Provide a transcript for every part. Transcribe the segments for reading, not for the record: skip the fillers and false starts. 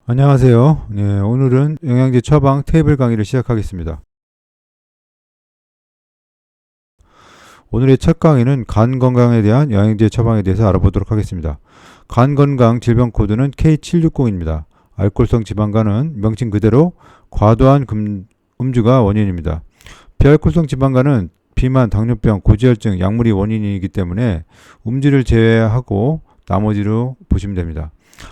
안녕하세요. 네, 오늘은 영양제 처방 테이블 강의를 시작하겠습니다. 오늘의 첫 강의는 간 건강에 대한 영양제 처방에 대해서 알아보도록 하겠습니다. 간 건강 질병 코드는 K760입니다. 알코올성 지방간은 명칭 그대로 과도한 음주가 원인입니다. 비알코올성 지방간은 비만, 당뇨병, 고지혈증, 약물이 원인이기 때문에 음주를 제외하고 나머지로 보시면 됩니다.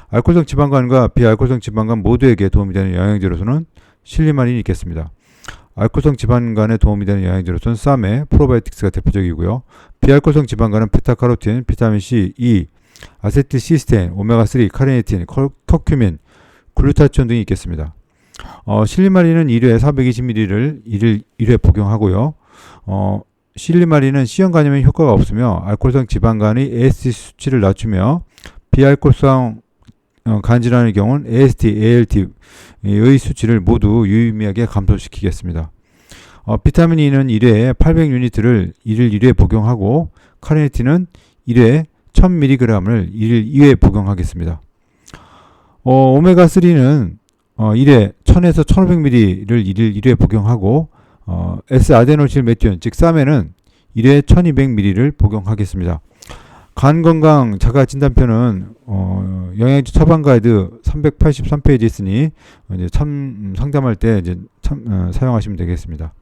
알코올성 지방간과 비알코올성 지방간 모두에게 도움이 되는 영양제로서는 실리마린이 있겠습니다. 알코올성 지방간에 도움이 되는 영양제로서는 쌈에 프로바이오틱스가 대표적이고요. 비알코올성 지방간은 베타카로틴, 비타민C, E, 아세틸시스테인, 오메가3, 카르니틴, 커큐민, 글루타치온 등이 있겠습니다. 실리마린은 1회 420ml를 1회 복용하고요. 실리마린은 C형 간염에 효과가 없으며 알코올성 지방간의 AST 수치를 낮추며 비알코올성 간질환의 경우는 AST, ALT의 수치를 모두 유의미하게 감소시키겠습니다. 비타민 E는 1회에 800유니트를 1일 1회 복용하고 카르니틴은 1회 1000mg을 1일 2회 복용하겠습니다. 오메가3는 1회 1000에서 1500ml를 1일 1회 복용하고 S아데노실메티온 즉 쌈에는 1회 1200ml를 복용하겠습니다. 간 건강 자가 진단표는 영양제 처방 가이드 383페이지 있으니 이제 상담할 때 이제 사용하시면 되겠습니다.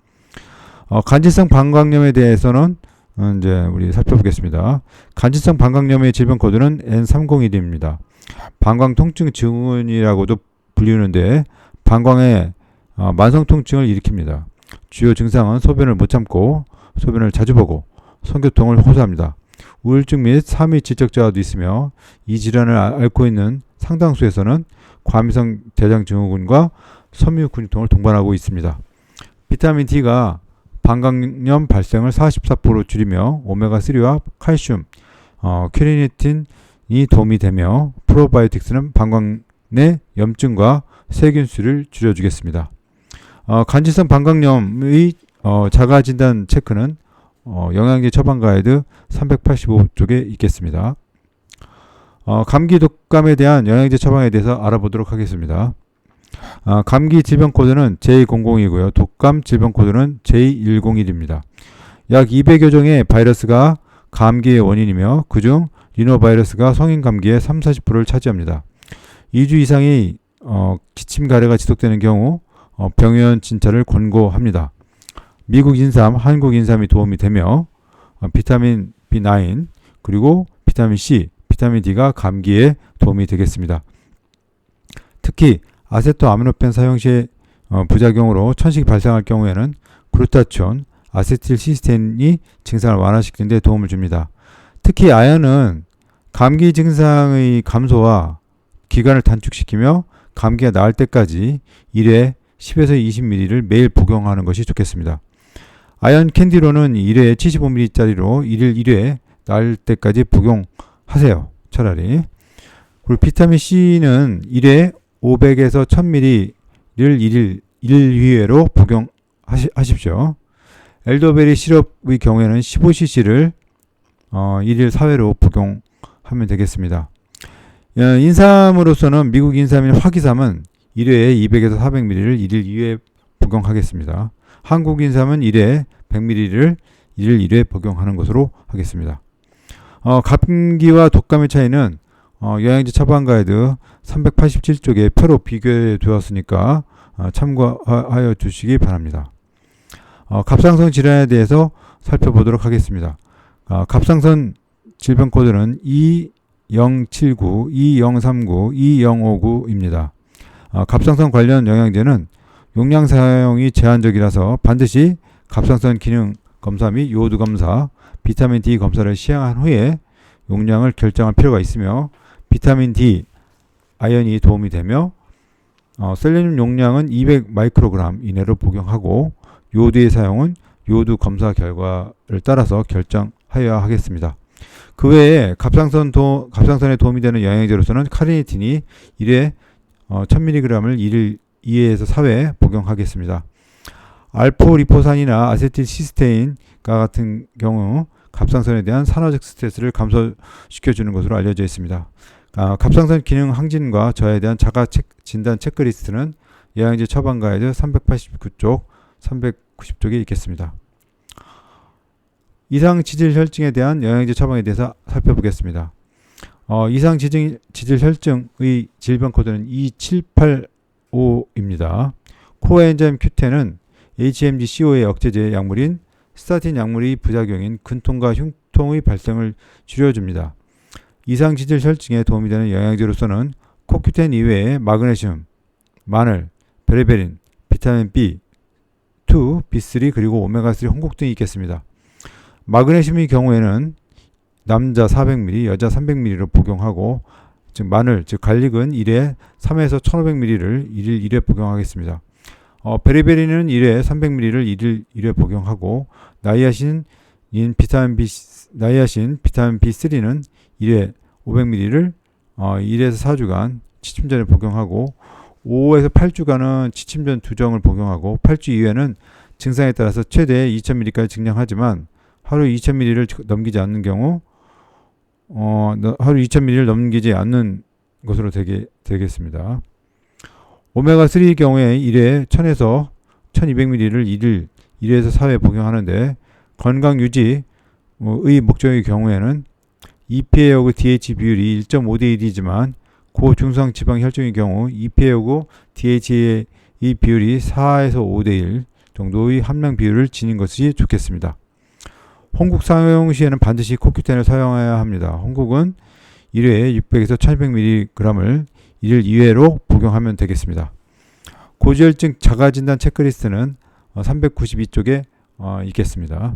간질성 방광염에 대해서는 이제 우리 살펴보겠습니다. 간질성 방광염의 질병 코드는 N301입니다. 방광 통증 증후군이라고도 불리는데 방광에 만성 통증을 일으킵니다. 주요 증상은 소변을 못 참고 소변을 자주 보고 성교통을 호소합니다. 우울증 및 삼위 지적자도 있으며 이 질환을 앓고 있는 상당수에서는 과민성 대장 증후군과 섬유 근육통을 동반하고 있습니다. 비타민 D가 방광염 발생을 44% 줄이며 오메가3와 칼슘, 퀘리니틴이 도움이 되며 프로바이오틱스는 방광 내 염증과 세균수를 줄여주겠습니다. 간질성 방광염의 자가진단 체크는 영양제 처방 가이드 385쪽에 있겠습니다. 감기 독감에 대한 영양제 처방에 대해서 알아보도록 하겠습니다. 감기 질병 코드는 J00이고요. 독감 질병 코드는 J101입니다. 약 200여 종의 바이러스가 감기의 원인이며 그중 리노바이러스가 성인 감기의 30-40%를 차지합니다. 2주 이상의 기침 가래가 지속되는 경우 병원 진찰을 권고합니다. 미국 인삼, 한국 인삼이 도움이 되며 비타민 B9 그리고 비타민 C, 비타민 D가 감기에 도움이 되겠습니다. 특히 아세토아미노펜 사용 시 부작용으로 천식이 발생할 경우에는 글루타치온, 아세틸시스테인이 증상을 완화시키는 데 도움을 줍니다. 특히 아연은 감기 증상의 감소와 기간을 단축시키며 감기가 나을 때까지 1회 10에서 20ml를 매일 복용하는 것이 좋겠습니다. 아연 캔디로는 1회에 75ml짜리로 1일 1회 나을 때까지 복용하세요. 차라리. 그리고 비타민 C는 1회 500에서 1000ml를 1일 1회로 복용하십시오. 엘더베리 시럽의 경우에는 15cc를 1일 4회로 복용하면 되겠습니다. 인삼으로서는 미국 인삼인 화기삼은 1회에 200에서 400ml를 1일 2회 복용하겠습니다. 한국 인삼은 1회 100ml를 1일 1회 복용하는 것으로 하겠습니다. 감기와 독감의 차이는 영양제 처방 가이드 387쪽에 표로 비교해 두었으니까 참고하여 주시기 바랍니다. 갑상선 질환에 대해서 살펴보도록 하겠습니다. 갑상선 질병 코드는 2079, 2039, 2059입니다. 갑상선 관련 영양제는 용량 사용이 제한적이라서 반드시 갑상선 기능 검사 및 요오드 검사, 비타민 D 검사를 시행한 후에 용량을 결정할 필요가 있으며 비타민 D, 아연이 도움이 되며 셀레늄 용량은 200마이크로그램 이내로 복용하고 요오드의 사용은 요오드 검사 결과를 따라서 결정하여야 하겠습니다. 그 외에 갑상선에 도움이 되는 영양제로서는 카르니틴이 1회 1000mg을 1일 2회에서 4회 복용하겠습니다. 알포리포산이나 아세틸시스테인과 같은 경우 갑상선에 대한 산화적 스트레스를 감소시켜주는 것으로 알려져 있습니다. 갑상선 기능 항진과 저하에 대한 자가 진단 체크리스트는 영양제 처방 가이드 389쪽, 390쪽에 있겠습니다. 이상 지질 혈증에 대한 영양제 처방에 대해서 살펴보겠습니다. 이상 지질 혈증의 질병 코드는 2785입니다. 코엔자임 Q10은 HMG-CoA의 억제제 약물인 스타틴 약물의 부작용인 근통과 흉통의 발생을 줄여줍니다. 이상 지질 혈증에 도움이 되는 영양제로서는 코큐텐 이외에 마그네슘, 마늘, 베레베린, 비타민 B2, B3 그리고 오메가3 홍국 등이 있겠습니다. 마그네슘의 경우에는 남자 400ml, 여자 300ml로 복용하고 즉 마늘, 즉 갈릭은 1회 3에서 1500ml를 1일 1회 복용하겠습니다. 베리베리는 1회 300ml를 1일 1회 복용하고 나이아신 비타민 B3는 1회 500ml를 1에서 4주간 취침 전에 복용하고 5에서 8주간은 취침 전 2정을 복용하고 8주 이후에는 증상에 따라서 최대 2000ml까지 증량하지만 하루 2000ml를 넘기지 않는 경우 하루 2000ml를 넘기지 않는 것으로 되겠습니다. 오메가3의 경우에 1회 1000에서 1200ml를 1에서 4회 복용하는데 건강 유지의 목적의 경우에는 EPA하고 DH 비율이 1.5대 1이지만 고중성 지방 혈증의 경우 EPA하고 DH의 비율이 4에서 5대 1 정도의 함량 비율을 지닌 것이 좋겠습니다. 홍국 사용 시에는 반드시 코큐텐을 사용해야 합니다. 홍국은 1회에 600에서 1200mg을 1일 2회로 복용하면 되겠습니다. 고지혈증 자가진단 체크리스트는 392쪽에 있겠습니다.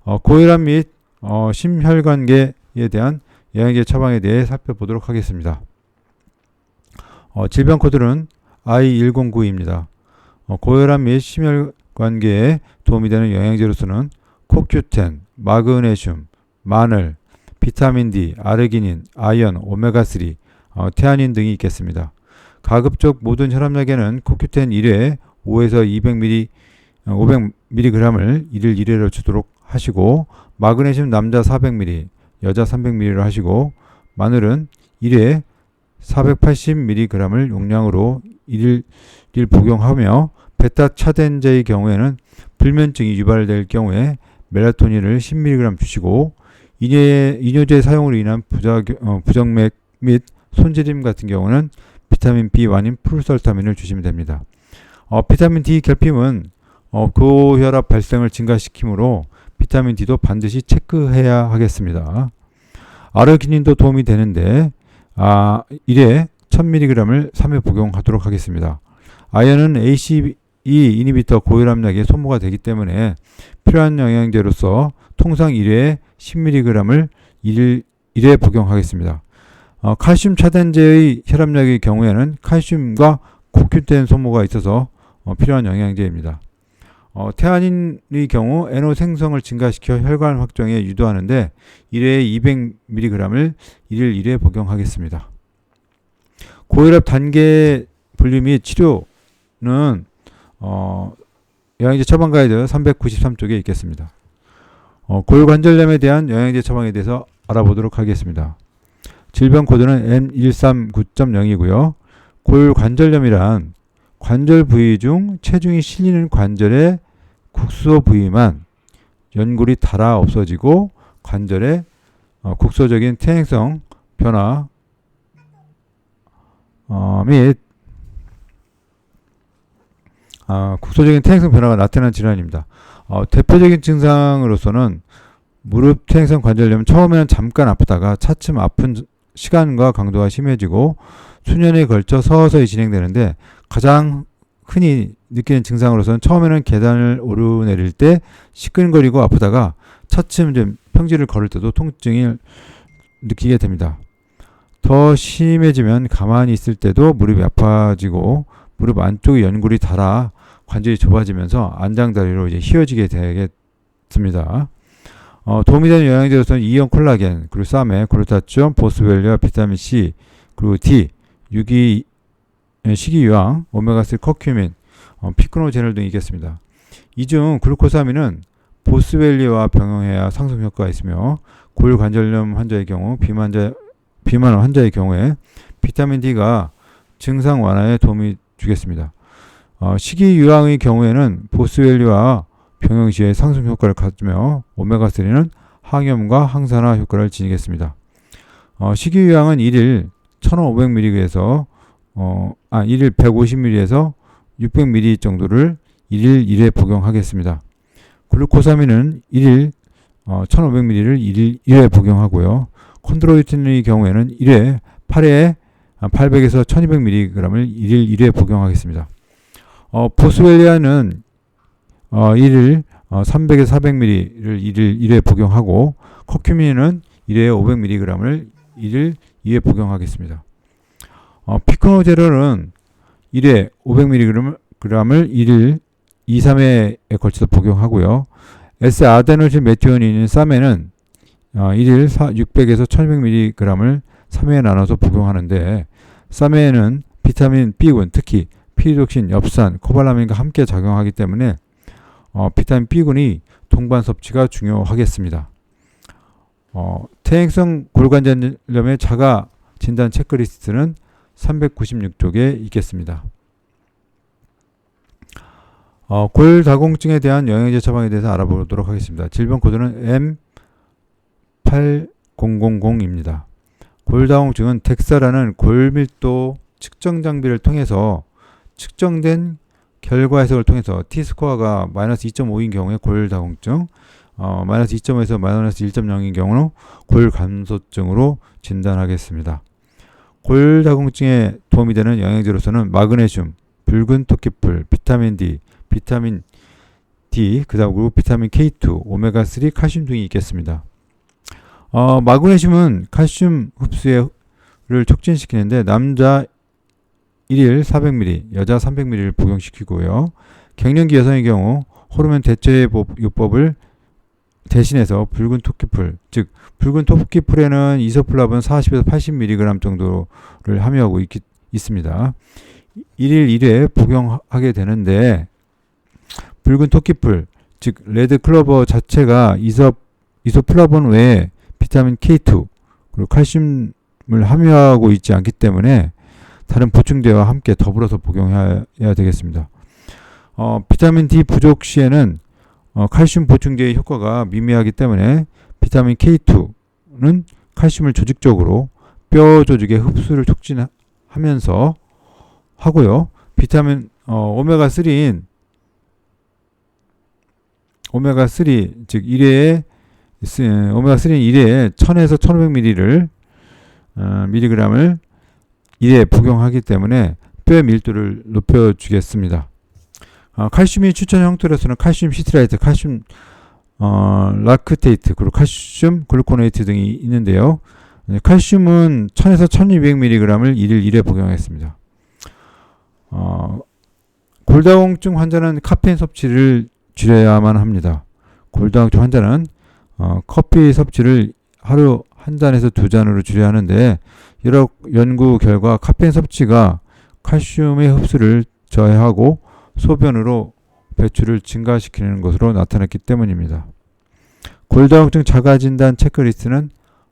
고혈압 및 심혈관계에 대한 영양제 처방에 대해 살펴보도록 하겠습니다. 질병 코드는 I109입니다. 고혈압 및 심혈관계에 도움이 되는 영양제로서는 코큐텐, 마그네슘, 마늘, 비타민 D, 아르기닌, 아연, 오메가3, 태아닌 등이 있겠습니다. 가급적 모든 혈압약에는 코큐텐 1회 5에서 500mg을 1일 1회로 주도록 하시고 마그네슘 남자 400mg, 여자 300mg로 하시고 마늘은 1회 480mg을 용량으로 1일 1 복용하며 베타 차단제의 경우에는 불면증이 유발될 경우에 멜라토닌을 10mg 주시고 이뇨제 사용으로 인한 부정맥 및 손저림 같은 경우는 비타민 B1인 프루설타민을 주시면 됩니다. 비타민 D 결핍은 고혈압 발생을 증가시키므로 비타민 D도 반드시 체크해야 하겠습니다. 아르기닌도 도움이 되는데 1회 1000mg을 3회 복용하도록 하겠습니다. 아연은 ACE 이니비터 고혈압약에 소모가 되기 때문에 필요한 영양제로서 통상 1회에 10mg을 1회 복용하겠습니다. 칼슘 차단제의 혈압약의 경우에는 칼슘과 코큐텐 소모가 있어서 필요한 영양제입니다. 태아닌의 경우 NO 생성을 증가시켜 혈관 확정에 유도하는데 1회에 200mg을 1일 1회 복용하겠습니다. 고혈압 단계 분류 및 치료는 영양제 처방 가이드 393쪽에 있겠습니다. 골관절염에 대한 영양제 처방에 대해서 알아보도록 하겠습니다. 질병 코드는 M139.0이고요. 골관절염이란 관절 부위 중 체중이 실리는 관절의 국소 부위만 연골이 닳아 없어지고 관절의 국소적인 퇴행성 변화 및 국소적인 퇴행성 변화가 나타나는 질환입니다. 대표적인 증상으로서는 무릎 퇴행성 관절염은 처음에는 잠깐 아프다가 차츰 아픈 시간과 강도가 심해지고 수년에 걸쳐 서서히 진행되는데 가장 흔히 느끼는 증상으로서는 처음에는 계단을 오르내릴 때 시큰거리고 아프다가 차츰 좀 평지를 걸을 때도 통증을 느끼게 됩니다. 더 심해지면 가만히 있을 때도 무릎이 아파지고 무릎 안쪽의 연골이 닳아 관절이 좁아지면서 안장다리로 이제 휘어지게 되겠습니다. 도움이 되는 영양제로서는 이온 콜라겐, 그리고 쌈에 글루타치온, 보스웰리아, 비타민 C, 그리고 D, 식이유황, 오메가3 커큐민, 피크노제놀 등이 있겠습니다. 이 중 글루코사민은 보스웰리아와 병용해야 상승 효과가 있으며 골관절염 환자의 경우 비만자 비만 환자의 경우에 비타민 D가 증상 완화에 도움이 주겠습니다. 식이유황의 경우에는 보스웰리와 병용시에 상승 효과를 갖으며 오메가3는 항염과 항산화 효과를 지니겠습니다. 식이유황은 1일 1500mg에서 1일 150mg에서 600mg 정도를 1일 1회 복용하겠습니다. 글루코사민은 1일 1500mg를 1일 1회 복용하고요. 콘드로이틴의 경우에는 1회 8회에 800에서 1200mg을 1일 1회 복용하겠습니다. 보스웰리아는 1일 300에서 400mg를 1일 1회 복용하고 커큐민은 1회에 500mg을 1일 2회 복용하겠습니다. 피코노제롤은 1회 500mg을 1일 2, 3회에 걸쳐서 복용하고요. S아데노신 메티오닌인 사멘은 1일 600에서 1200mg을 3회에 나눠서 복용하는데 사멘은 비타민 B군, 특히 피리독신, 엽산, 코발라민과 함께 작용하기 때문에 비타민 B군이 동반 섭취가 중요하겠습니다. 퇴행성 골관절염의 자가 진단 체크리스트는 396쪽에 있겠습니다. 골다공증에 대한 영양제 처방에 대해서 알아보도록 하겠습니다. 질병 코드는 M8000입니다. 골다공증은 덱사라는 골밀도 측정 장비를 통해서 측정된 결과 해석을 통해서 T스코어가 마이너스 2.5인 경우에 골다공증, 마이너스 2.5에서 마이너스 1.0인 경우는 골감소증으로 진단하겠습니다. 골다공증에 도움이 되는 영양제로서는 마그네슘, 붉은 토끼풀, 비타민 D, 그다음으로 비타민 K2, 오메가3, 칼슘 등이 있겠습니다. 마그네슘은 칼슘 흡수를 촉진시키는데 남자 1일 400mg, 여자 300mg를 복용시키고요. 갱년기 여성의 경우 호르몬 대체요법을 대신해서 붉은 토끼풀, 즉 붉은 토끼풀에는 이소플라본 40에서 80mg 정도를 함유하고 있습니다. 1일 1회 복용하게 되는데 붉은 토끼풀, 즉 레드 클로버 자체가 이소플라본 외에 비타민 K2 그리고 칼슘을 함유하고 있지 않기 때문에 다른 보충제와 함께 더불어서 복용해야 되겠습니다. 비타민 D 부족 시에는 칼슘 보충제의 효과가 미미하기 때문에 비타민 K2는 칼슘을 조직적으로 뼈 조직의 흡수를 촉진하면서 하고요. 비타민 오메가3인 즉 1회에 오메가3는 1회에 1000에서 1500mg를 1회 복용하기 때문에 뼈의 밀도를 높여주겠습니다. 칼슘이 추천 형태로서는 칼슘 시트라이트, 칼슘 락테이트, 그리고 칼슘 글루코네이트 등이 있는데요. 칼슘은 1000에서 1200mg을 1일 1회 복용했습니다. 골다공증 환자는 카페인 섭취를 줄여야만 합니다. 골다공증 환자는 커피 섭취를 하루 한 잔에서 두 잔으로 줄여야 하는데 여러 연구 결과 카페인 섭취가 칼슘의 흡수를 저해하고 소변으로 배출을 증가시키는 것으로 나타났기 때문입니다. 골다공증 자가진단 체크리스트는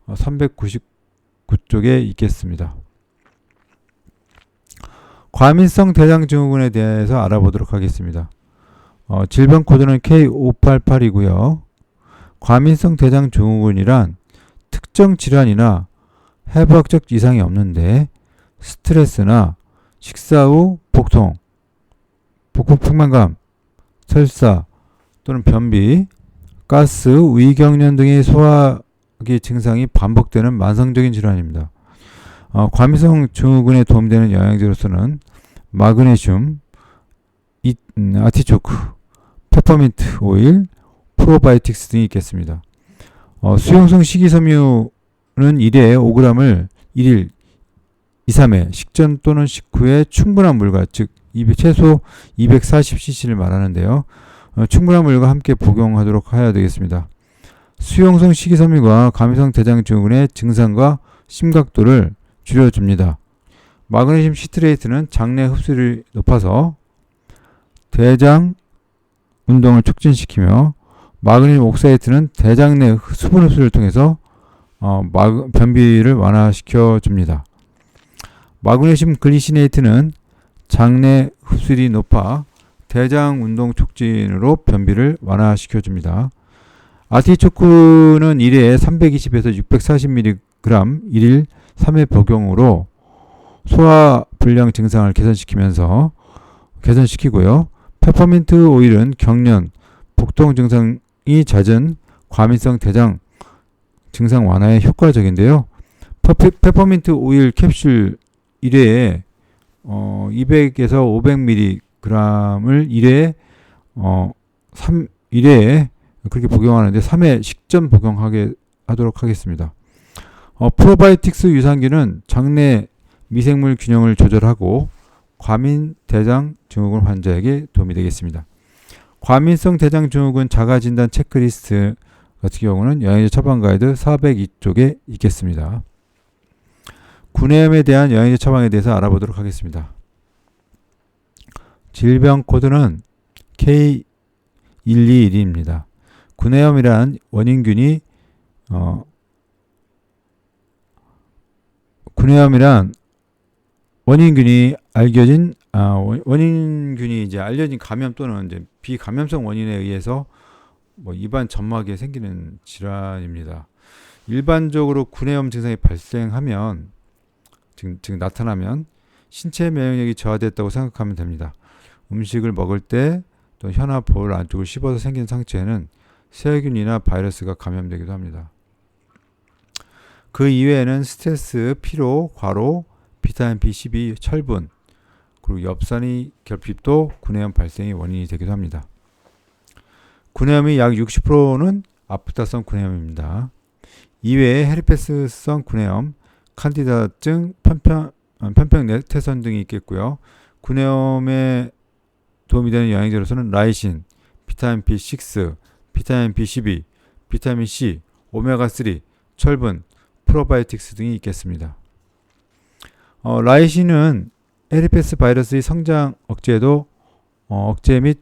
399쪽에 있겠습니다. 과민성 대장증후군에 대해서 알아보도록 하겠습니다. 질병 코드는 K588이고요. 과민성 대장증후군이란 특정 질환이나 해부학적 이상이 없는데 스트레스나 식사 후 복통, 복부 풍만감, 설사 또는 변비, 가스, 위경련 등의 소화기 증상이 반복되는 만성적인 질환입니다. 과민성 증후군에 도움되는 영양제로서는 마그네슘, 아티초크, 페퍼민트 오일, 프로바이오틱스 등이 있겠습니다. 수용성 식이섬유는 1회에 5g을 1일 2, 3회 식전 또는 식후에 충분한 물과 즉 최소 240cc를 말하는데요. 충분한 물과 함께 복용하도록 해야 되겠습니다. 수용성 식이섬유가 과민성 대장증후군의 증상과 심각도를 줄여줍니다. 마그네슘 시트레이트는 장내 흡수를 높아서 대장 운동을 촉진시키며 마그네슘 옥사이트는 대장 내 수분 흡수를 통해서 변비를 완화시켜 줍니다. 마그네슘 글리시네이트는 장내 흡수율이 높아 대장 운동 촉진으로 변비를 완화시켜 줍니다. 아티초크는 1회에 320에서 640mg 1일 3회 복용으로 소화불량 증상을 개선시키고요. 페퍼민트 오일은 경련, 복통 증상이 잦은 과민성 대장 증상 완화에 효과적인데요. 페퍼민트 오일 캡슐 1회에 200에서 500mg을 1회에 1회에 그렇게 복용하는데 3회 식전 복용하도록 하겠습니다. 프로바이오틱스 유산균은 장내 미생물 균형을 조절하고 과민 대장 증후군 환자에게 도움이 되겠습니다. 과민성 대장 증후군 자가진단 체크리스트 같은 경우는 영양제 처방 가이드 402쪽에 있겠습니다. 구내염에 대한 영양제 처방에 대해서 알아보도록 하겠습니다. 질병 코드는 K121입니다. 구내염이란 원인균이 알려진 감염 또는 이제 비감염성 원인에 의해서 입안 점막에 생기는 질환입니다. 일반적으로 구내염 증상이 발생하면 즉 나타나면 신체 면역력이 저하됐다고 생각하면 됩니다. 음식을 먹을 때 또 혀나 볼 안쪽을 씹어서 생긴 상처에는 세균이나 바이러스가 감염되기도 합니다. 그 이외에는 스트레스, 피로, 과로, 비타민 B12, 철분, 그리고 엽산의 결핍도 구내염 발생의 원인이 되기도 합니다. 구내염의 약 60%는 아프타성 구내염입니다. 이외에 헤르페스성 구내염, 칸디다증, 편평내태선 등이 있겠고요. 구내염에 도움이 되는 영양제로서는 라이신, 비타민 B6, 비타민 B12, 비타민 C, 오메가3, 철분, 프로바이오틱스 등이 있겠습니다. 라이신은 헤르페스 바이러스의 성장 억제 및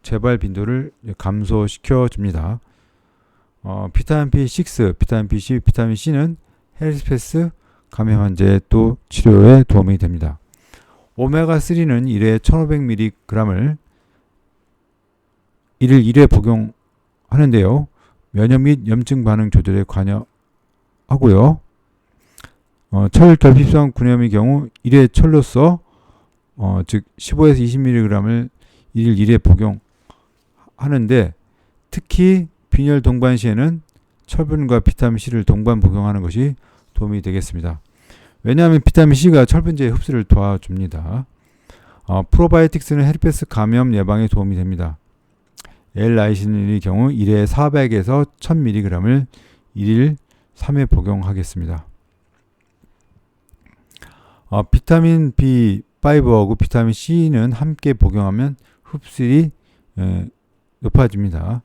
재발 빈도를 감소시켜 줍니다. 비타민 B6, 비타민 B12, 비타민 C는 헤르페스 감염 환자의 또 치료에 도움이 됩니다. 오메가3는 1회에 1500mg을 1일 1회 복용하는데요. 면역 및 염증 반응 조절에 관여하고요. 철 결핍성 구내염의 경우 1회 철로서 즉 15에서 20mg을 1일 1회 복용하는데 특히 빈혈 동반 시에는 철분과 비타민 C를 동반 복용하는 것이 도움이 되겠습니다. 왜냐하면 비타민 C가 철분제의 흡수를 도와줍니다. 프로바이오틱스는 헤르페스 감염 예방에 도움이 됩니다. L-라이신의 경우 1회에 400에서 1000mg을 1일 3회 복용하겠습니다. 비타민 B5하고 비타민 C는 함께 복용하면 흡수율이 높아집니다.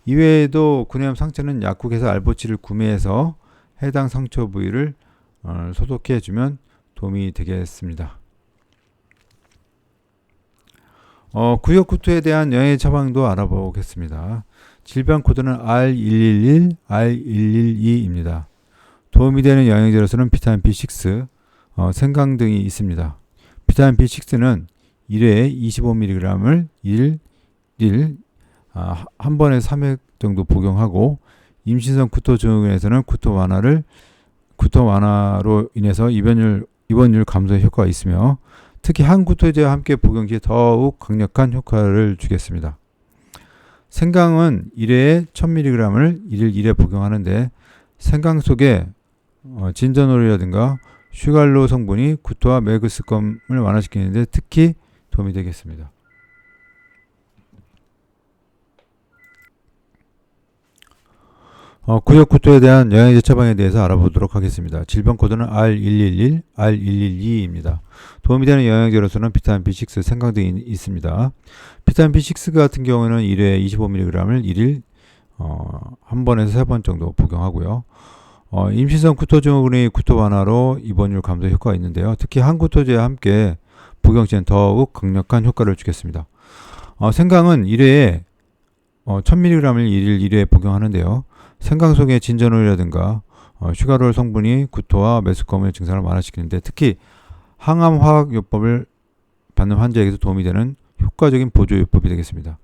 이외에도 구내염 상처는 약국에서 알보치를 구매해서 해당 상처 부위를 소독해주면 도움이 되겠습니다. 구역구토에 대한 영양제 처방도 알아보겠습니다. 질병 코드는 R111, R112입니다. 도움이 되는 영양제로서는 비타민 B6, 생강 등이 있습니다. 비타민 B6는 1회에 25mg을 1일 한 번에 3회 정도 복용하고 임신성 구토 증후군에서는 구토 완화로 인해서 입원율 감소에 효과가 있으며 특히 항구토제와 함께 복용 시에 더욱 강력한 효과를 주겠습니다. 생강은 1회에 1000mg을 1일 1회 복용하는데 생강 속에 진저놀이라든가 슈갈로 성분이 구토와 맥스검을 완화시키는데 특히 도움이 되겠습니다. 구역구토에 대한 영양제 처방에 대해서 알아보도록 하겠습니다. 질병 코드는 R111, R112입니다. 도움이 되는 영양제로서는 비타민 B6, 생강 등이 있습니다. 비타민 B6 같은 경우는 1회에 25mg을 1일 한 번에서 3번 정도 복용하고요. 임신성 구토 증후군의 구토 완화로 입원율 감소 효과가 있는데요. 특히 항구토제와 함께 복용 시엔 더욱 강력한 효과를 주겠습니다. 생강은 1회에 1000mg을 1일 1회 복용하는데요. 생강 속에 진저놀이라든가 슈가롤 성분이 구토와 메스꺼움의 증상을 완화시키는데 특히 항암 화학요법을 받는 환자에게서 도움이 되는 효과적인 보조요법이 되겠습니다.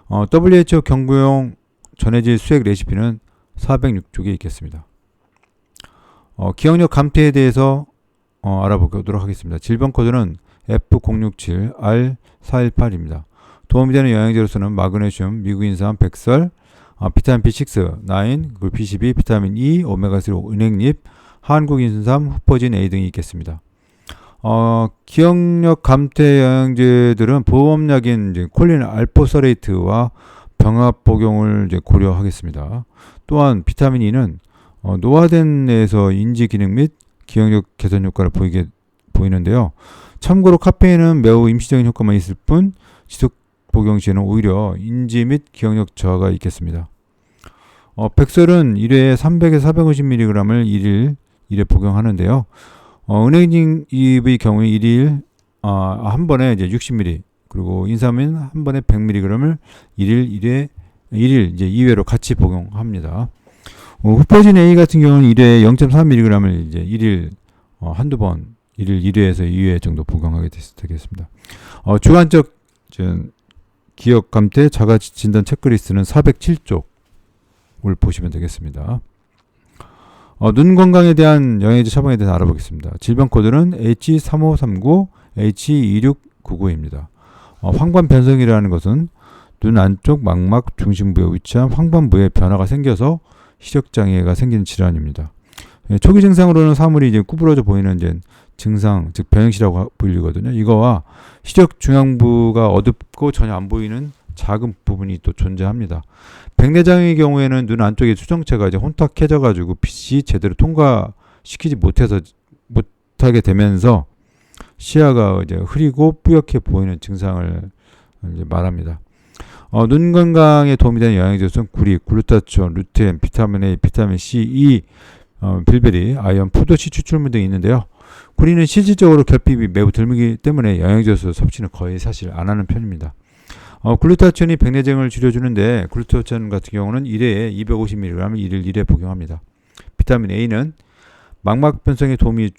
WHO 경구용 전해질 수액 레시피는 406쪽에 있겠습니다. 기억력 감퇴에 대해서 알아보도록 하겠습니다. 질병 코드는 F067R418입니다. 도움이 되는 영양제로서는 마그네슘, 미구인산, 백설, 비타민 B6, 9, 그리고 B12, 비타민 E, 오메가3, 은행잎, 한국인参, 후퍼진 A 등이 있겠습니다. 기억력 감퇴 영양제들은 보험약인 이제 콜린 알포서레이트와 병합 복용을 이제 고려하겠습니다. 또한 비타민 E는 노화된 뇌에서 인지 기능 및 기억력 개선 효과를 보이는데요. 참고로 카페인은 매우 임시적인 효과만 있을 뿐 지속 복용 시에는 오히려 인지 및 기억력 저하가 있겠습니다. 백설은 1회에 300에서 450mg을 1일 복용하는데요. 은행잎의 경우에 1일 한 번에 이제 60mg, 그리고 인삼은 한 번에 100mg을 1일 이제 2회로 같이 복용합니다. 후퍼진 A 같은 경우는 1회에 0.3mg을 이제 1일 한두 번 1일 1회에서 2회 정도 복용하게 되겠습니다. 주관적 기억 감퇴 자가 진단 체크리스트는 407쪽을 보시면 되겠습니다. 눈 건강에 대한 영양제 처방에 대해서 알아보겠습니다. 질병 코드는 H3539, H2699입니다. 황반 변성이라는 것은 눈 안쪽 망막 중심부에 위치한 황반부에 변화가 생겨서 시력장애가 생기는 질환입니다. 초기 증상으로는 사물이 이제 구부러져 보이는 이제 증상, 즉 변형시라고 불리거든요. 이거와 시력 중앙부가 어둡고 전혀 안 보이는 작은 부분이 또 존재합니다. 백내장의 경우에는 눈 안쪽에 수정체가 이제 혼탁해져가지고 빛이 제대로 통과시키지 못하게 되면서 시야가 이제 흐리고 뿌옇게 보이는 증상을 이제 말합니다. 눈 건강에 도움이 되는 영양제로서는 구리, 글루타치온, 루테인, 비타민 A, 비타민 C, E, 빌베리, 아연, 포도씨 추출물 등이 있는데요. 구리는 실질적으로 결핍이 매우 덜미기 때문에 영양제로서 섭취는 거의 사실 안 하는 편입니다. 글루타치온이 백내장을 줄여주는데 글루타치온 같은 경우는 1회에 250mg을 1일 1회 복용합니다. 비타민 A는 망막 변성에 도움이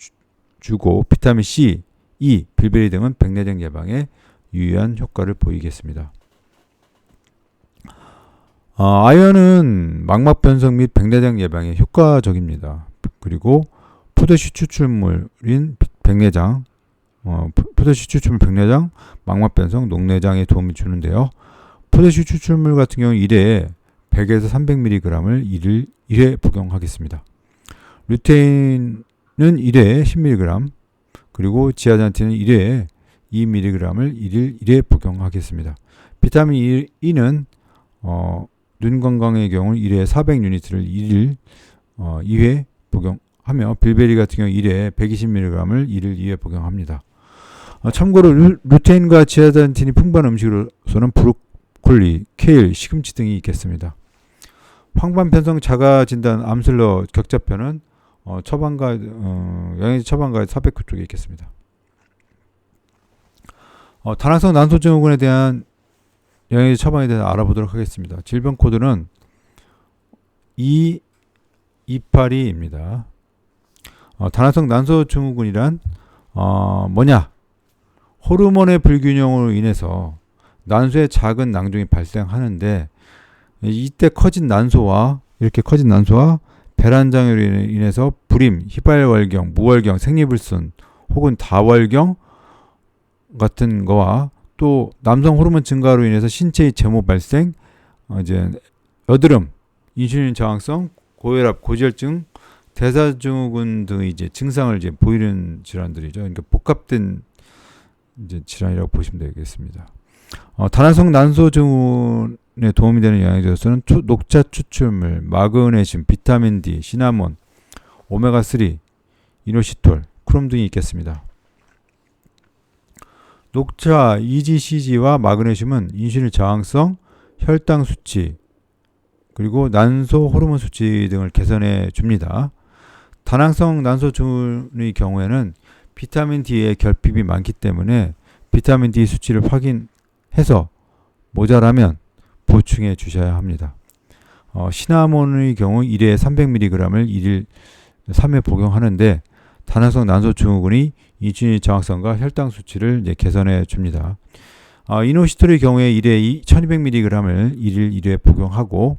주고 비타민 C, E, 빌베리 등은 백내장 예방에 유의한 효과를 보이겠습니다. 아연은 망막 변성 및 백내장 예방에 효과적입니다. 그리고 포도씨 추출물인 백내장, 포도씨 추출물 백내장, 망막 변성, 녹내장에 도움을 주는데요. 포도씨 추출물 같은 경우 1회에 100에서 300mg을 1일 1회 복용하겠습니다. 루테인은 1회에 10mg, 그리고 지아잔틴은 1회에 2mg을 1일 1회 복용하겠습니다. 비타민 E는 눈 건강의 경우 1회에 400유니트를 1일 2회 복용하며 빌베리 같은 경우 1회에 120mg을 1일 2회 복용합니다. 참고로 루테인과 지아잔틴이 풍부한 음식으로서는 브로콜리, 케일, 시금치 등이 있겠습니다. 황반변성 자가진단 암슬러 격자편은 영양제 처방가 409쪽에 있겠습니다. 다낭성 난소증후군에 대한 영양제 처방에 대해서 알아보도록 하겠습니다. 질병 코드는 2282입니다. 다낭성 난소증후군이란 뭐냐? 호르몬의 불균형으로 인해서 난소에 작은 낭종이 발생하는데 이때 커진 난소와 배란장애로 인해서 불임, 희발월경, 무월경, 생리불순 혹은 다월경 같은 거와 또 남성 호르몬 증가로 인해서 신체의 제모 발생, 이제 여드름, 인슐린 저항성, 고혈압, 고지혈증, 대사증후군 등의 이제 증상을 이제 보이는 질환들이죠. 그러니까 복합된 이제 질환이라고 보시면 되겠습니다. 다낭성 난소증후군에 도움이 되는 영양제로서는 녹차 추출물, 마그네슘, 비타민 D, 시나몬, 오메가3, 이노시톨, 크롬 등이 있겠습니다. 녹차, EGCG와 마그네슘은 인슐린 저항성, 혈당 수치, 그리고 난소 호르몬 수치 등을 개선해 줍니다. 다낭성 난소증후군의 경우에는 비타민 D의 결핍이 많기 때문에 비타민 D 수치를 확인해서 모자라면 보충해 주셔야 합니다. 시나몬의 경우 1회에 300mg을 1일 3회 복용하는데 다낭성 난소 증후군이 인슐린 저항성과 혈당 수치를 이제 개선해 줍니다. 이노시톨의 경우에 1회에 1200mg을 1일 1회 복용하고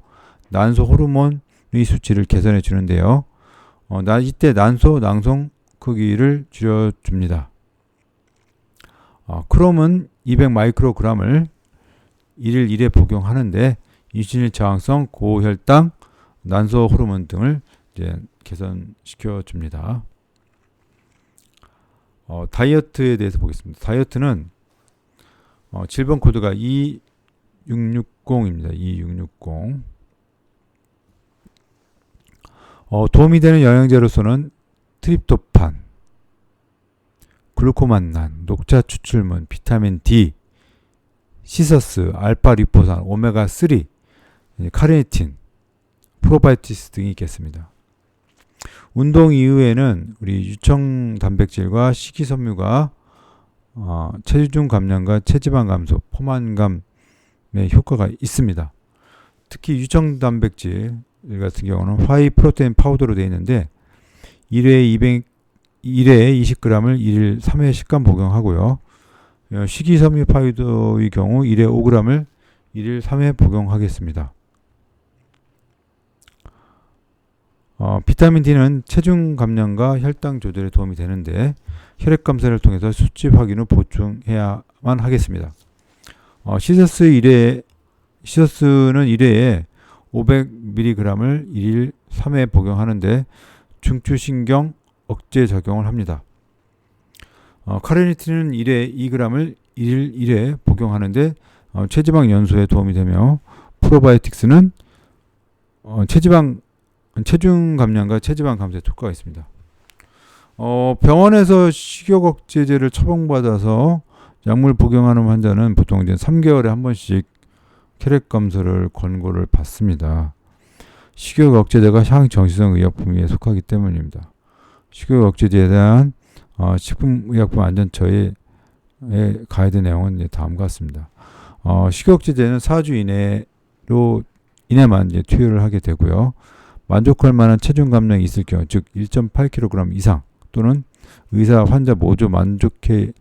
난소 호르몬의 수치를 개선해 주는데요. 이때 난소 낭송 크기를 줄여줍니다. 크롬은 200마이크로그램을 1일 1회 복용하는데 인슐린 저항성, 고혈당, 난소 호르몬 등을 이제 개선시켜 줍니다. 다이어트에 대해서 보겠습니다. 다이어트는 질병 코드가 2660입니다. 2660. 도움이 되는 영양제로서는 트립토판, 글루코만난, 녹차 추출물, 비타민 D, 시서스, 알파 리포산, 오메가 3, 카르니틴, 프로바이오티스 등이 있겠습니다. 운동 이후에는 우리 유청 단백질과 식이섬유가 체중 감량과 체지방 감소, 포만감에 효과가 있습니다. 특히 유청 단백질 같은 경우는 화이 프로테인 파우더로 되어 있는데 1회에 20g을 1일 3회 식감 복용하고요. 식이섬유 파우더의 경우 1회 5g을 1일 3회 복용하겠습니다. 비타민 D는 체중 감량과 혈당 조절에 도움이 되는데 혈액 검사를 통해서 수치 확인 후 보충해야만 하겠습니다. 시서스는 1회에 500mg을 1일 3회 복용하는데 중추신경 억제 작용을 합니다. 카르니틴은 1회 2g을 1일 1회 복용하는데 체지방 연소에 도움이 되며 프로바이오틱스는 체중 감량과 체지방 감소에 효과가 있습니다. 병원에서 식욕 억제제를 처방받아서 약물 복용하는 환자는 보통 이제 3개월에 한 번씩 혈액 검사를 권고를 받습니다. 식욕 억제제가 향정신성 의약품에 속하기 때문입니다. 식욕 억제제에 대한 식품의약품 안전처의 가이드 내용은 다음과 같습니다. 식욕 억제제는 4주 이내만 이제 투여를 하게 되고요. 만족할 만한 체중 감량이 있을 경우, 즉 1.8kg 이상 또는 의사 환자 모두 만족해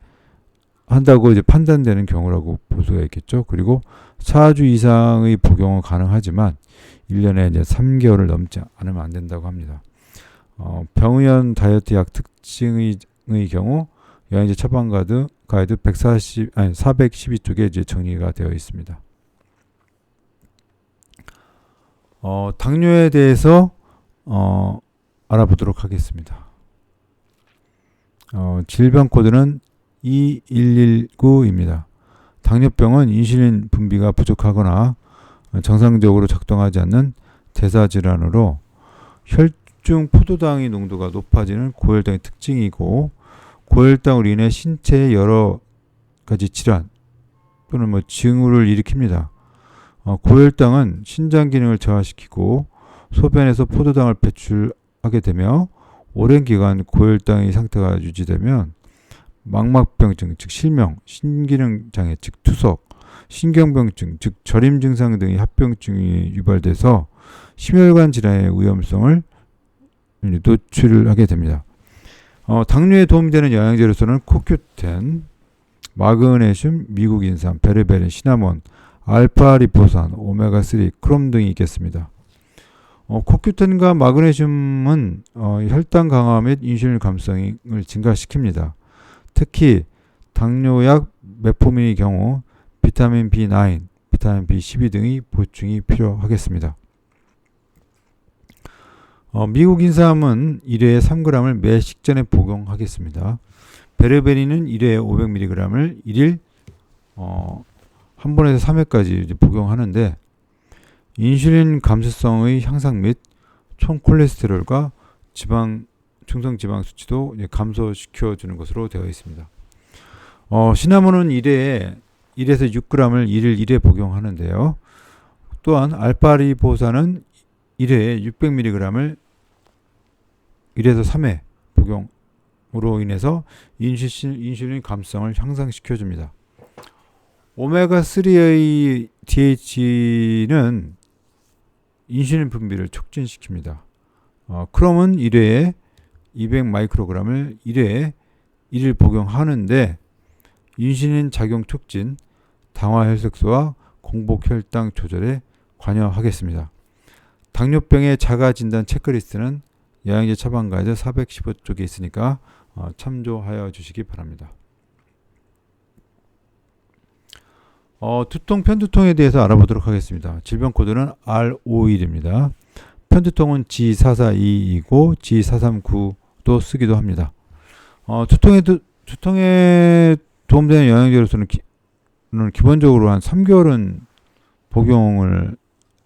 한다고 이제 판단되는 경우라고 볼 수가 있겠죠. 그리고 4주 이상의 복용은 가능하지만 1년에 이제 3개월을 넘지 않으면 안 된다고 합니다. 병의원 다이어트 약 특징의 경우 영양제 처방 가이드 412쪽에 이제 정리가 되어 있습니다. 당뇨에 대해서 알아보도록 하겠습니다. 질병 코드는 2119입니다. 당뇨병은 인슐린 분비가 부족하거나 정상적으로 작동하지 않는 대사질환으로 혈중 포도당의 농도가 높아지는 고혈당의 특징이고, 고혈당으로 인해 신체의 여러 가지 질환 또는 징후를 일으킵니다. 고혈당은 신장 기능을 저하시키고 소변에서 포도당을 배출하게 되며 오랜 기간 고혈당의 상태가 유지되면 망막병증, 즉 실명, 신기능장애, 즉 투석, 신경병증, 즉 저림 증상 등의 합병증이 유발돼서 심혈관 질환의 위험성을 노출하게 됩니다. 당뇨에 도움이 되는 영양제로서는 코큐텐, 마그네슘, 미국인산, 베르베린, 시나몬, 알파 리포산, 오메가3, 크롬 등이 있겠습니다. 코큐텐과 마그네슘은 혈당 강화 및 인슐린 감성을 증가시킵니다. 특히 당뇨약 메포민의 경우 비타민 B9, 비타민 B12 등의 보충이 필요하겠습니다. 미국 인삼은 1회에 3g을 매 식전에 복용하겠습니다. 베르베린은 1회에 500mg을 1일 한 번에서 3회까지 이제 복용하는데 인슐린 감수성의 향상 및 총 콜레스테롤과 중성 지방 수치도 감소시켜 주는 것으로 되어 있습니다. 시나몬은 1회에 1에서 6g을 1일 1회 복용하는데요. 또한 알파리보산은 1회에 600mg을 1에서 3회 복용으로 인해서 인슐린 감수성을 향상시켜 줍니다. 오메가3의 DH는 인슐린 분비를 촉진시킵니다. 크롬은 1회에 200 마이크로그램을 1회에 1일 복용하는데 인슐린 작용 촉진, 당화혈색소와 공복혈당 조절에 관여하겠습니다. 당뇨병의 자가 진단 체크리스트는 영양제 처방 가이드 415쪽에 있으니까 참조하여 주시기 바랍니다. 두통, 편두통에 대해서 알아보도록 하겠습니다. 질병 코드는 R51입니다. 편두통은 G442이고 G439도 쓰기도 합니다. 두통에 도움되는 영양제로서는 기본적으로 한 3개월은 복용을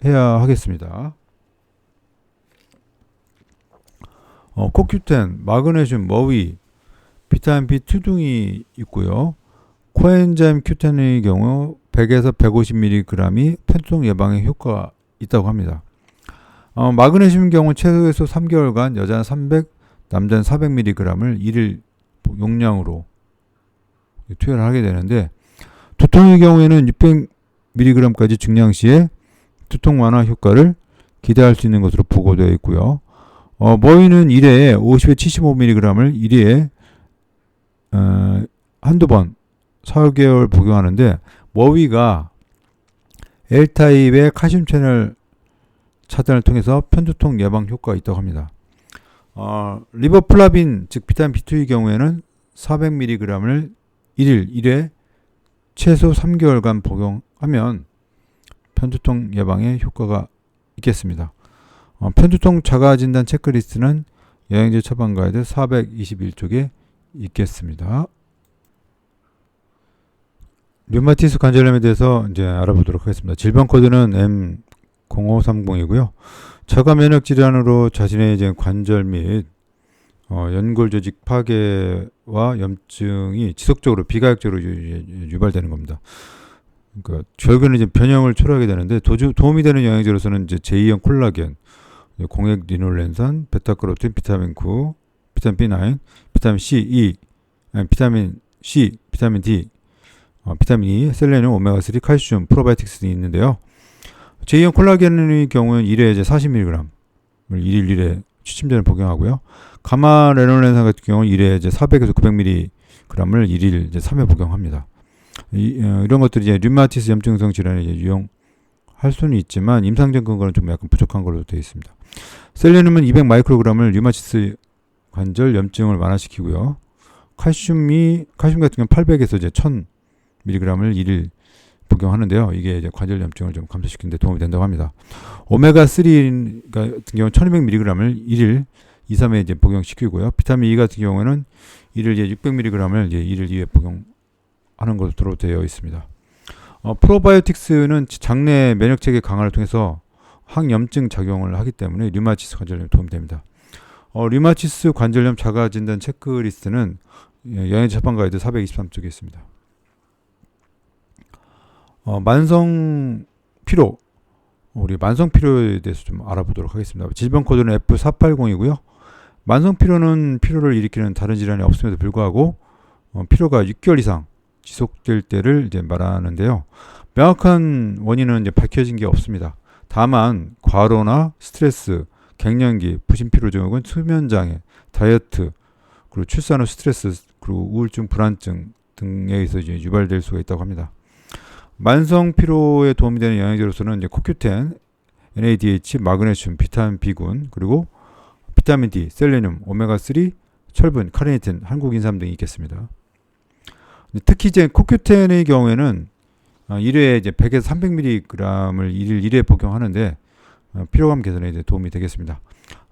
해야 하겠습니다. 코큐텐, 마그네슘, 머위, 비타민 B2 등이 있고요. 코엔자임 Q10의 경우 100에서 150mg이 편두통 예방에 효과가 있다고 합니다. 마그네슘 경우 최소 3개월간 여자는 300, 남자는 400mg을 1일 용량으로 투여를 하게 되는데 두통의 경우에는 600mg까지 증량 시에 두통 완화 효과를 기대할 수 있는 것으로 보고되어 있고요. 머위는 1회에 50에 75mg을 1회에 한두 번 4개월 복용하는데 머위가 L타입의 칼슘 채널 차단을 통해서 편두통 예방 효과가 있다고 합니다. 리버플라빈 즉 비타민 B2의 경우에는 400mg을 1일 1회 최소 3개월간 복용하면 편두통 예방에 효과가 있겠습니다. 편두통 자가진단 체크리스트는 영양제 처방 가이드 421쪽에 있겠습니다. 류마티스 관절염에 대해서 이제 알아보도록 하겠습니다. 질병 코드는 M0530이고요. 저가 면역 질환으로 자신의 이제 관절 및 연골 조직 파괴와 염증이 지속적으로 비가역적으로 유발되는 겁니다. 그러니까 결국에는 이제 변형을 초래하게 되는데 도움이 되는 영양제로서는 이제 제2형 콜라겐, 공액 리놀렌산, 베타카로틴, 비타민 9, 비타민 B9, 비타민 C, E, 비타민 C, 비타민 D, 비타민 E, 셀레늄, 오메가3, 칼슘, 프로바이오틱스 등이 있는데요. 제2형 콜라겐의 경우는 1회에 이제 40mg을 1일 1회 취침전에 복용하고요. 가마 레놀렌산 같은 경우는 1회에 이제 400에서 900mg을 1일 이제 3회 복용합니다. 이런 것들이 이제 류마티스 염증성 질환에 이제 유용할 수는 있지만 임상적 근거는 좀 약간 부족한 걸로 되어 있습니다. 셀레늄은 200 마이크로그램을 류마티스 관절 염증을 완화시키고요. 칼슘 같은 경우는 800에서 이제 1000mg을 1일 복용하는데요. 이게 이제 관절 염증을 좀 감소시키는 데 도움이 된다고 합니다. 오메가3 같은 경우는 1200mg을 1일 2, 3회 이제 복용시키고요. 비타민 E 같은 경우에는 1일 이제 600mg을 이제 1일 2회 복용하는 것으로 되어 있습니다. 프로바이오틱스는 장내 면역체계 강화를 통해서 항염증 작용을 하기 때문에 류마티스 관절염에 도움이 됩니다. 류마티스 관절염 자가진단 체크리스트는 영양제 처방 가이드 423쪽에 있습니다. 만성 피로, 우리 만성 피로에 대해서 좀 알아보도록 하겠습니다. 질병 코드는 F480이고요. 만성 피로는 피로를 일으키는 다른 질환이 없음에도 불구하고 피로가 6개월 이상 지속될 때를 이제 말하는데요. 명확한 원인은 이제 밝혀진 게 없습니다. 다만 과로나 스트레스, 갱년기, 부신피로 증후군, 수면장애, 다이어트, 그리고 출산 후 스트레스, 그리고 우울증, 불안증 등에 의해서 이제 유발될 수가 있다고 합니다. 만성 피로에 도움이 되는 영양제로서는 이제 코큐텐, NADH, 마그네슘, 비타민 B군, 그리고 비타민 D, 셀레늄, 오메가3, 철분, 카르니틴, 한국인삼 등이 있겠습니다. 특히 이제 코큐텐의 경우에는 1회에 이제 100에서 300mg을 1일 1회 복용하는데 피로감 개선에 이제 도움이 되겠습니다.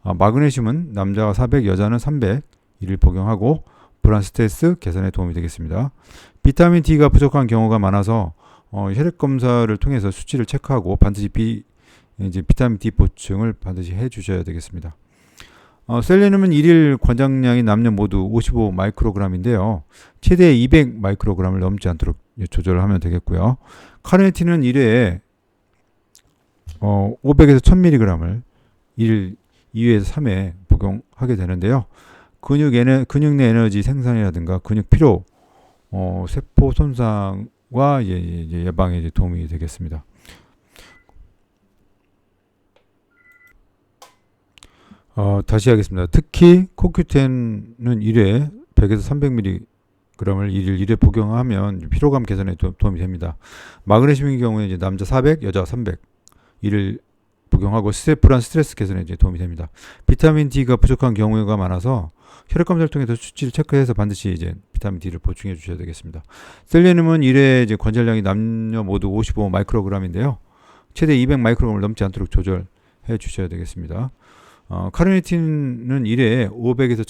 마그네슘은 남자가 400, 여자는 300 1일 복용하고 불안 스트레스 개선에 도움이 되겠습니다. 비타민 D가 부족한 경우가 많아서 혈액 검사를 통해서 수치를 체크하고 반드시 이제 비타민 D 보충을 반드시 해 주셔야 되겠습니다. 셀레늄은 1일 권장량이 남녀 모두 55 마이크로그램인데요. 최대 200 마이크로그램을 넘지 않도록 조절을 하면 되겠고요. 카르니틴은 1회에 500에서 1000mg을 1일 2회에서 3회 복용하게 되는데요. 근육 내 에너지 생산이라든가 근육 피로, 세포 손상과 예방에 도움이 되겠습니다. 다시 하겠습니다. 특히 코큐텐은 1회 100에서 300mg을 1일 1회 복용하면 피로감 개선에 도움이 됩니다. 마그네슘의 경우에 이제 남자 400, 여자 300 1일 복용하고 불안 스트레스 개선에 이제 도움이 됩니다. 비타민 D가 부족한 경우가 많아서 혈액 검사를 통해서 수치를 체크해서 반드시 이제 비타민 D를 보충해 주셔야 되겠습니다. 셀레늄은 1회 이제 관절량이 남녀 모두 55 마이크로그램인데요. 최대 200 마이크로그램을 넘지 않도록 조절해 주셔야 되겠습니다. 카르니틴은 1회에 500에서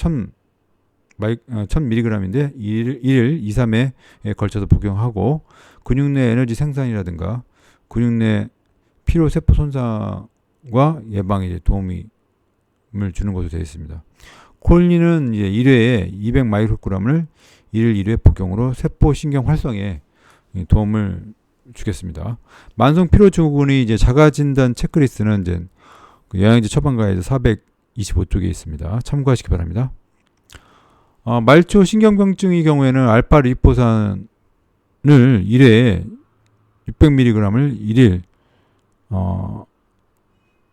1000mg인데 1일 2, 3회에 걸쳐서 복용하고 근육 내 에너지 생산이라든가 근육 내 피로세포 손상과 예방에 이제 도움을 주는 것으로 되어 있습니다. 콜린은 이제 1회에 200 마이크로그램을 1일 1회 복용으로 세포 신경 활성에 도움을 주겠습니다. 만성 피로 증후군의 이제 자가 진단 체크리스트는 이제 영양제 처방가이드 425쪽에 있습니다. 참고하시기 바랍니다. 말초 신경병증의 경우에는 알파 리포산을 1회에 600mg을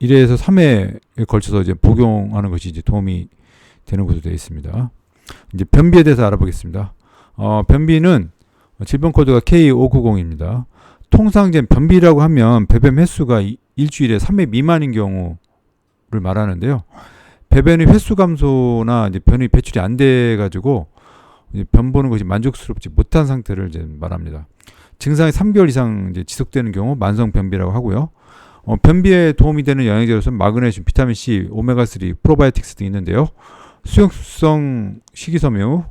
1회에서 3회에 걸쳐서 이제 복용하는 것이 이제 도움이 되는 것으로 되어 있습니다. 이제 변비에 대해서 알아보겠습니다. 변비는 질병 코드가 K590입니다. 통상 이제 변비라고 하면 배변 횟수가 일주일에 3회 미만인 경우를 말하는데요. 배변의 횟수 감소나 이제 변이 배출이 안 돼 가지고 변 보는 것이 만족스럽지 못한 상태를 이제 말합니다. 증상이 3개월 이상 이제 지속되는 경우 만성 변비라고 하고요. 변비에 도움이 되는 영양제로서는 마그네슘, 비타민 C, 오메가3, 프로바이오틱스 등이 있는데요. 수용성 식이섬유,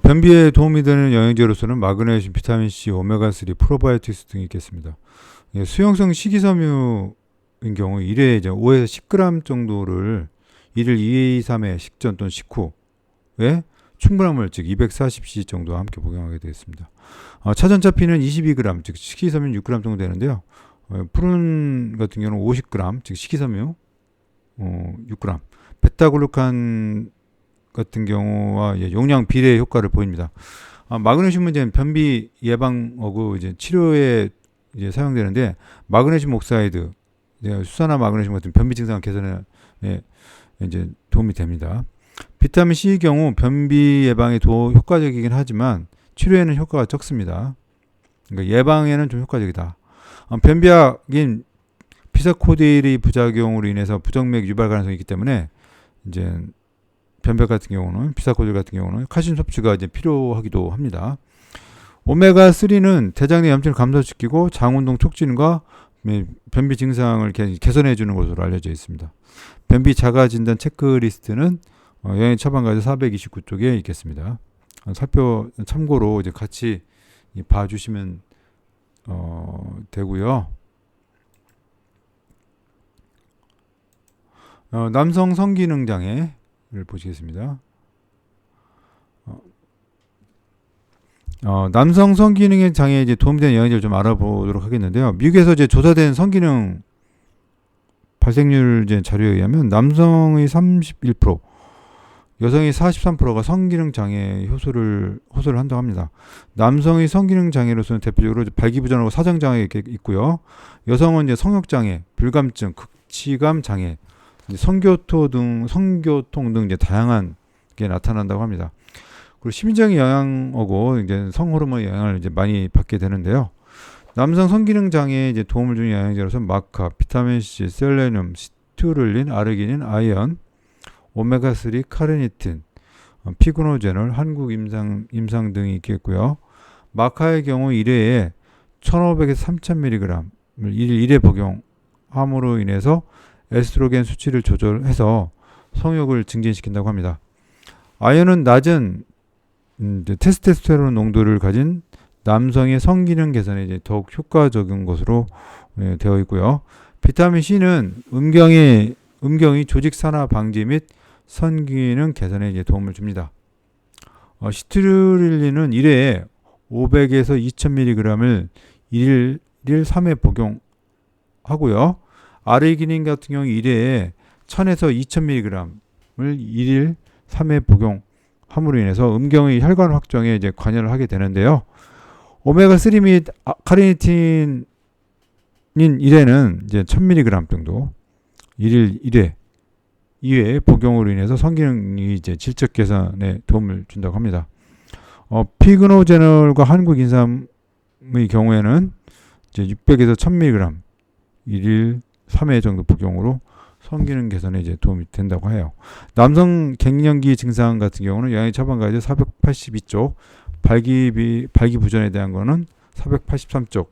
변비에 도움이 되는 영양제로서는 마그네슘, 비타민 C, 오메가3, 프로바이오틱스 등이 있겠습니다. 수용성 식이섬유인 경우 1회에 이제 5에서 10g 정도를 1일 2, 3회 식전 또는 식후에 충분한 물, 즉 240cc 정도 함께 복용하게 되겠습니다. 차전차피는 22g, 즉 식이섬유 6g 정도 되는데요. 푸른 같은 경우는 50g, 즉 식이섬유 6g. 베타글루칸 같은 경우와 용량 비례 효과를 보입니다. 마그네슘은 이제 변비 예방하고 이제 치료에 이제 사용되는데 마그네슘 옥사이드, 수산화 마그네슘 같은 변비 증상 개선에 이제 도움이 됩니다. 비타민 C의 경우 변비 예방에 효과적이긴 하지만 치료에는 효과가 적습니다. 그러니까 예방에는 좀 효과적이다. 변비약인 피사코딜의 부작용으로 인해서 부정맥 유발 가능성이 있기 때문에 이제 변비약 같은 경우는 피사코딜 같은 경우는 칼슘 섭취가 이제 필요하기도 합니다. 오메가3는 대장 내 염증을 감소시키고 장운동 촉진과 변비 증상을 개선해 주는 것으로 알려져 있습니다. 변비 자가 진단 체크리스트는 영양제 처방가이드 429쪽에 있겠습니다. 참고로 이제 같이 봐주시면 되고요. 남성 성기능 장애를 보시겠습니다. 남성 성기능의 장애에 이제 도움되는 영양제를 좀 알아보도록 하겠는데요. 미국에서 이제 조사된 성기능 발생률 이제 자료에 의하면 남성의 31%, 여성의 43%가 성기능 장애 호소를 한다고 합니다. 남성의 성기능 장애로서는 대표적으로 발기부전하고 사정 장애가 있고요. 여성은 이제 성욕 장애, 불감증, 극치감 장애, 성교통 등 이제 다양한 게 나타난다고 합니다. 그리고 심리적인 영향하고 이제 성호르몬 영향을 이제 많이 받게 되는데요. 남성 성기능 장애에 이제 도움을 주는 영양제로서 마카, 비타민 C, 셀레늄, 시투를린, 아르기닌, 아이언, 오메가3, 카르니틴, 피그노제놀, 한국 임상 등이 있겠고요. 마카의 경우 1회에 1500에서 3000mg을 1일 1회 복용함으로 인해서 에스트로겐 수치를 조절해서 성욕을 증진시킨다고 합니다. 아이언은 낮은 테스토스테론 농도를 가진 남성의 성기능 개선에 이제 더욱 효과적인 것으로 되어 있고요. 비타민 C는 음경의 조직 산화 방지 및 선기능 개선에 이제 도움을 줍니다. 시트룰린은 1회에 500에서 2000mg을 1일 3회 복용하고요. 아르기닌 같은 경우 1회에 1000에서 2000mg을 1일 3회 복용함으로 인해서 음경의 혈관 확정에 이제 관여를 하게 되는데요. 오메가3 및 카르니틴인 1회는 이제 1000mg 정도, 1일 1회, 2회 복용으로 인해서 성기능이 이제 질적 개선에 도움을 준다고 합니다. 피그노제놀과 한국 인삼의 경우에는 이제 600에서 1000mg 1일 3회 정도 복용으로 성기능 개선에 이제 도움이 된다고 해요. 남성 갱년기 증상 같은 경우는 영양제 처방 가이드 482쪽, 발기부전에 대한 거는 483쪽,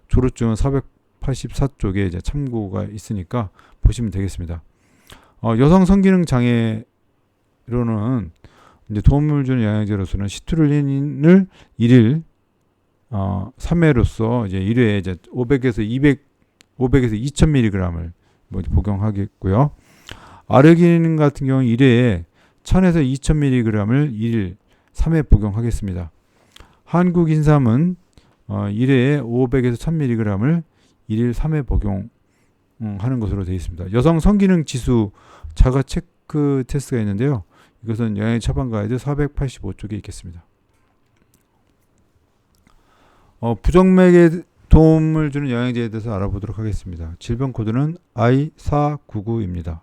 조루증은 484쪽에 이제 참고가 있으니까 보시면 되겠습니다. 여성 성기능 장애로는 이제 도움을 주는 영양제로서는 시트룰린을 1일 3회로서 이제 1회에 이제 500에서 2000mg을 복용하겠고요. 아르기닌 같은 경우는 1회에 1000에서 2000mg을 1일 3회 복용하겠습니다. 한국 인삼은 1회에 500에서 1000mg을 1일 3회 복용하는 것으로 되어 있습니다. 여성 성기능 지수 자가 체크 테스트가 있는데요. 이것은 영양제 처방 가이드 485쪽에 있겠습니다. 부정맥에 도움을 주는 영양제에 대해서 알아보도록 하겠습니다. 질병 코드는 I499입니다.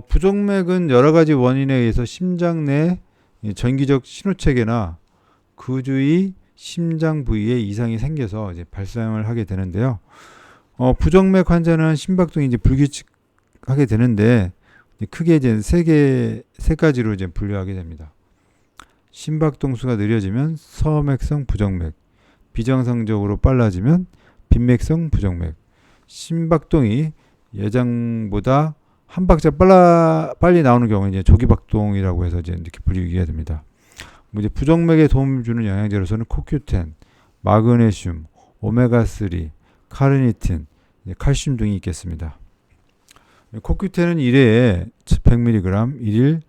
부정맥은 여러 가지 원인에 의해서 심장 내 전기적 신호체계나 그 주위 심장 부위에 이상이 생겨서 이제 발생을 하게 되는데요. 부정맥 환자는 심박동이 이제 불규칙하게 되는데 크게 이제 세 가지로 이제 분류하게 됩니다. 심박동수가 느려지면 서맥성 부정맥, 비정상적으로 빨라지면 빈맥성 부정맥, 심박동이 예상보다 한 박자 빨리 나오는 경우는 이제 조기박동이라고 해서 이제 이렇게 불리게 됩니다. 이제 부정맥에 도움을 주는 영양제로서는 코큐텐, 마그네슘, 오메가3, 카르니틴, 칼슘 등이 있겠습니다. 코큐텐은 1회에 100mg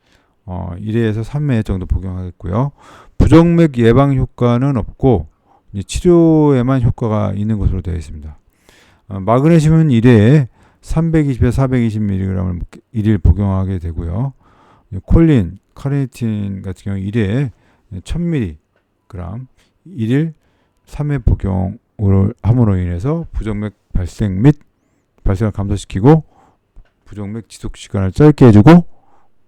1회에서 3회 정도 복용하겠고요. 부정맥 예방 효과는 없고 치료에만 효과가 있는 것으로 되어 있습니다. 마그네슘은 1회에 320에서 420mg을 1일 복용하게 되고요. 콜린, 카르니틴 같은 경우 1회에 1000mg 1일 3회 복용을 함으로 인해서 부정맥 발생 및 발생을 감소시키고 부정맥 지속 시간을 짧게 해주고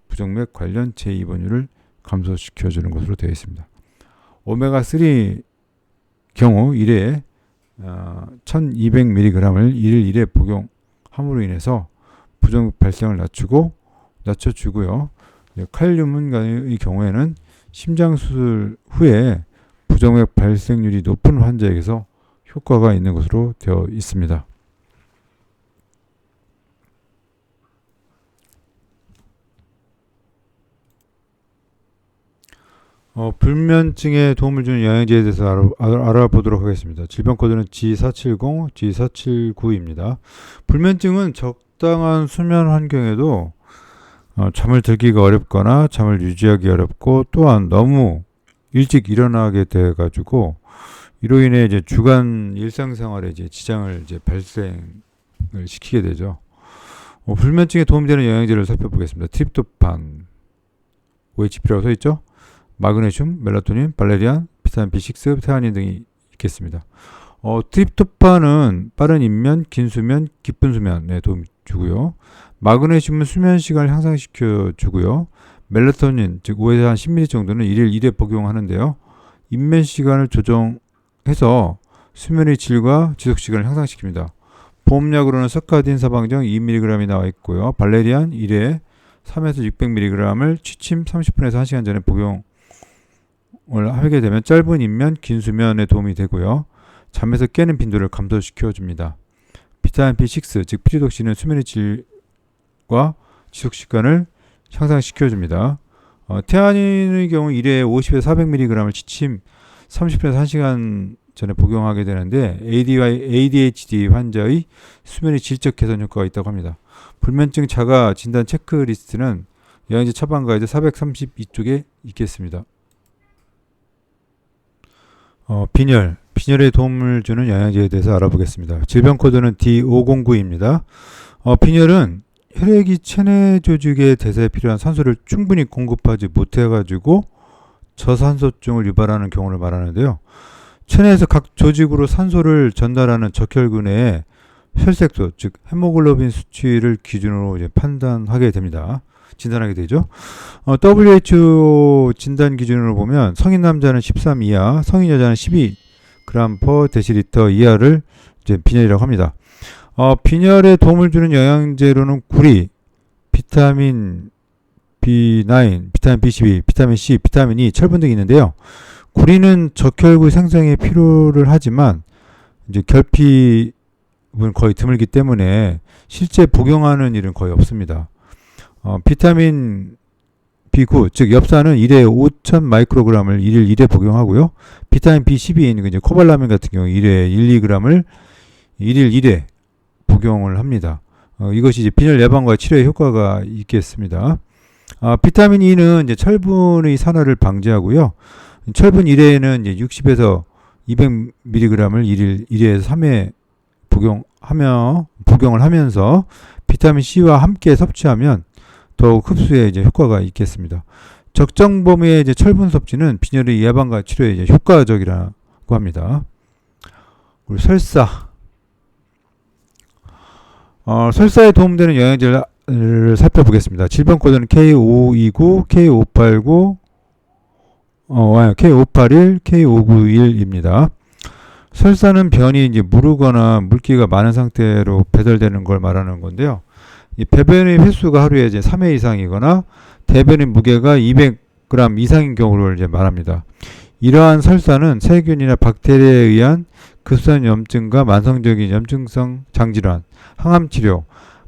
부정맥 관련 재입원율을 감소시켜주는 것으로 되어 있습니다. 오메가3 경우 1회에 1200mg을 1일 1회 복용함으로 인해서 부정맥 발생을 낮춰주고요. 칼륨의 경우에는 심장수술 후에 부정맥 발생률이 높은 환자에게서 효과가 있는 것으로 되어 있습니다. 불면증에 도움을 주는 영양제에 대해서 알아보도록 하겠습니다. 질병 코드는 G470, G479입니다. 불면증은 적당한 수면 환경에도 잠을 들기가 어렵거나 잠을 유지하기 어렵고 또한 너무 일찍 일어나게 돼 가지고 이로 인해 이제 주간 일상생활에 이제 지장을 이제 발생을 시키게 되죠. 불면증에 도움되는 영양제를 살펴보겠습니다. 트립토판, OHP라고 써 있죠. 마그네슘, 멜라토닌, 발레리안, 비타민 B6, 태아닌 등이 있겠습니다. 트립토판은 빠른 입면, 긴 수면, 깊은 수면에 도움을 주고요. 마그네슘은 수면 시간을 향상시켜 주고요. 멜라토닌, 즉 5에서 한 10ml 정도는 1일 1회 복용하는데요. 입면 시간을 조정해서 수면의 질과 지속 시간을 향상시킵니다. 보험약으로는 서카딘 사방정 2mg이 나와 있고요. 발레리안 1회 3에서 600mg을 취침 30분에서 1시간 전에 복용을 하게 되면 짧은 입면, 긴 수면에 도움이 되고요. 잠에서 깨는 빈도를 감소시켜 줍니다. 비타민 B6, 즉 피리독신은 수면의 질과 지속 시간을 향상시켜 줍니다. 태아닌의 경우 1회에 50에서 400mg을 취침 30분에서 1시간 전에 복용하게 되는데 ADHD 환자의 수면의 질적 개선 효과가 있다고 합니다. 불면증 자가 진단 체크리스트는 영양제 처방 가이드 432쪽에 있겠습니다. 빈혈에 도움을 주는 영양제에 대해서 알아보겠습니다. 질병 코드는 D509입니다. 빈혈은 혈액이 체내 조직의 대사에 필요한 산소를 충분히 공급하지 못해가지고 저산소증을 유발하는 경우를 말하는데요. 체내에서 각 조직으로 산소를 전달하는 적혈근에 혈색소, 즉 헤모글로빈 수치를 기준으로 이제 판단하게 됩니다. 진단하게 되죠. WHO 진단 기준으로 보면 성인 남자는 13 이하, 성인 여자는 12g/dL 이하를 이제 빈혈이라고 합니다. 빈혈에 도움을 주는 영양제로는 구리, 비타민 B9, 비타민 B12, 비타민 C, 비타민 E, 철분 등이 있는데요. 구리는 적혈구 생성에 필요를 하지만 이제 결핍은 거의 드물기 때문에 실제 복용하는 일은 거의 없습니다. 비타민 B9, 즉 엽산은 1회 5,000 마이크로그램을 1일 1회 복용하고요. 비타민 B12인 이제 코발라민 같은 경우 1회 1, 2g을 1일 1회 복용을 합니다. 이것이 이제 빈혈 예방과 치료에 효과가 있겠습니다. 비타민 E는 이제 철분의 산화를 방지하고요. 철분 1회에는 이제 60에서 200mg을 1일 1회에서 3회 복용을 하면서 비타민 C와 함께 섭취하면 더욱 흡수에 이제 효과가 있겠습니다. 적정 범위의 이제 철분 섭취는 빈혈의 예방과 치료에 이제 효과적이라고 합니다. 그리고 설사. 설사에 도움되는 영양제를 살펴보겠습니다. 질병 코드는 K529, K589, K581, K591입니다. 설사는 변이 이제 무르거나 물기가 많은 상태로 배설되는 걸 말하는 건데요. 이 배변의 횟수가 하루에 이제 3회 이상이거나 대변의 무게가 200g 이상인 경우를 이제 말합니다. 이러한 설사는 세균이나 박테리아에 의한 급성 염증과 만성적인 염증성 장질환, 항암 치료,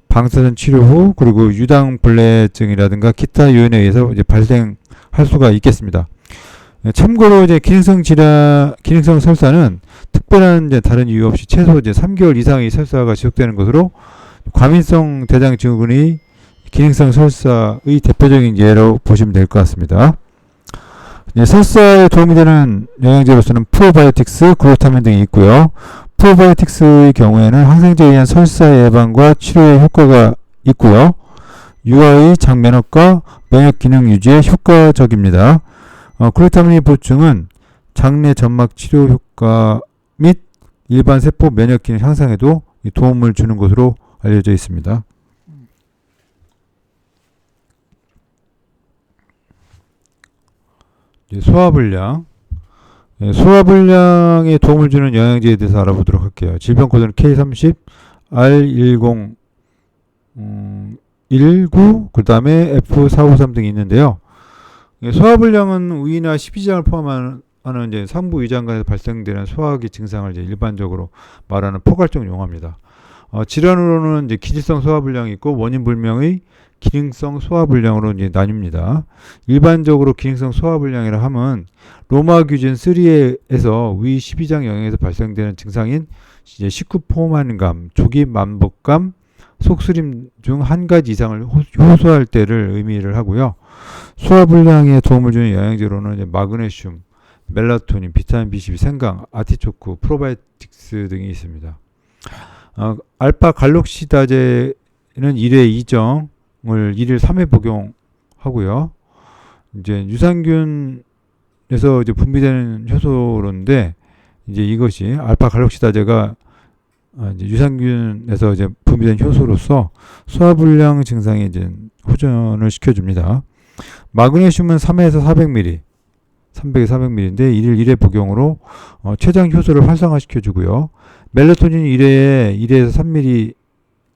방사선 치료 후 그리고 유당불내증이라든가 기타 요인에 의해서 이제 발생할 수가 있겠습니다. 참고로 이제 기능성 설사는 특별한 이제 다른 이유 없이 최소 이제 3개월 이상의 설사가 지속되는 것으로 과민성 대장 증후군의 기능성 설사의 대표적인 예로 보시면 될 것 같습니다. 설사에 도움이 되는 영양제로서는 프로바이오틱스, 글루타민 등이 있고요. 프로바이오틱스의 경우에는 항생제에 의한 설사 예방과 치료에 효과가 있고요. 유아의 장면역과 면역 기능 유지에 효과적입니다. 글루타민의 보충은 장내 점막 치료 효과 및 일반 세포 면역 기능 향상에도 도움을 주는 것으로 알려져 있습니다. 소화불량. 소화불량에 도움을 주는 영양제에 대해서 알아보도록 할게요. 질병 코드는 K30, R10, 19, 그 다음에 F453 등이 있는데요. 소화불량은 위나 십이지장을 포함하는 이제 상부 위장관에서 발생되는 소화기 증상을 이제 일반적으로 말하는 포괄적 용어입니다. 질환으로는 이제 기질성 소화불량이 있고 원인 불명의 기능성 소화불량으로 이제 나뉩니다. 일반적으로 기능성 소화불량이라 함은 로마 규진 3에서 위 12장 영역에서 발생되는 증상인 이제 식후 포만감, 조기 만복감, 속쓰림 중 한 가지 이상을 호소할 때를 의미를 하고요. 소화불량에 도움을 주는 영양제로는 이제 마그네슘, 멜라토닌, 비타민 B12, 생강, 아티초크, 프로바이오틱스 등이 있습니다. 알파 갈록시다제는 1회 2정을 1일 3회 복용하고요. 이제 유산균에서 이제 분비되는 효소로인데 이제 이것이 알파 갈록시다제가 이제 유산균에서 이제 분비된 효소로서 소화불량 증상에 이제 호전을 시켜줍니다. 마그네슘은 3회에서 400mg, 300에서 400mg인데 1일 1회 복용으로 췌장 효소를 활성화시켜주고요. 멜라토닌 1회에서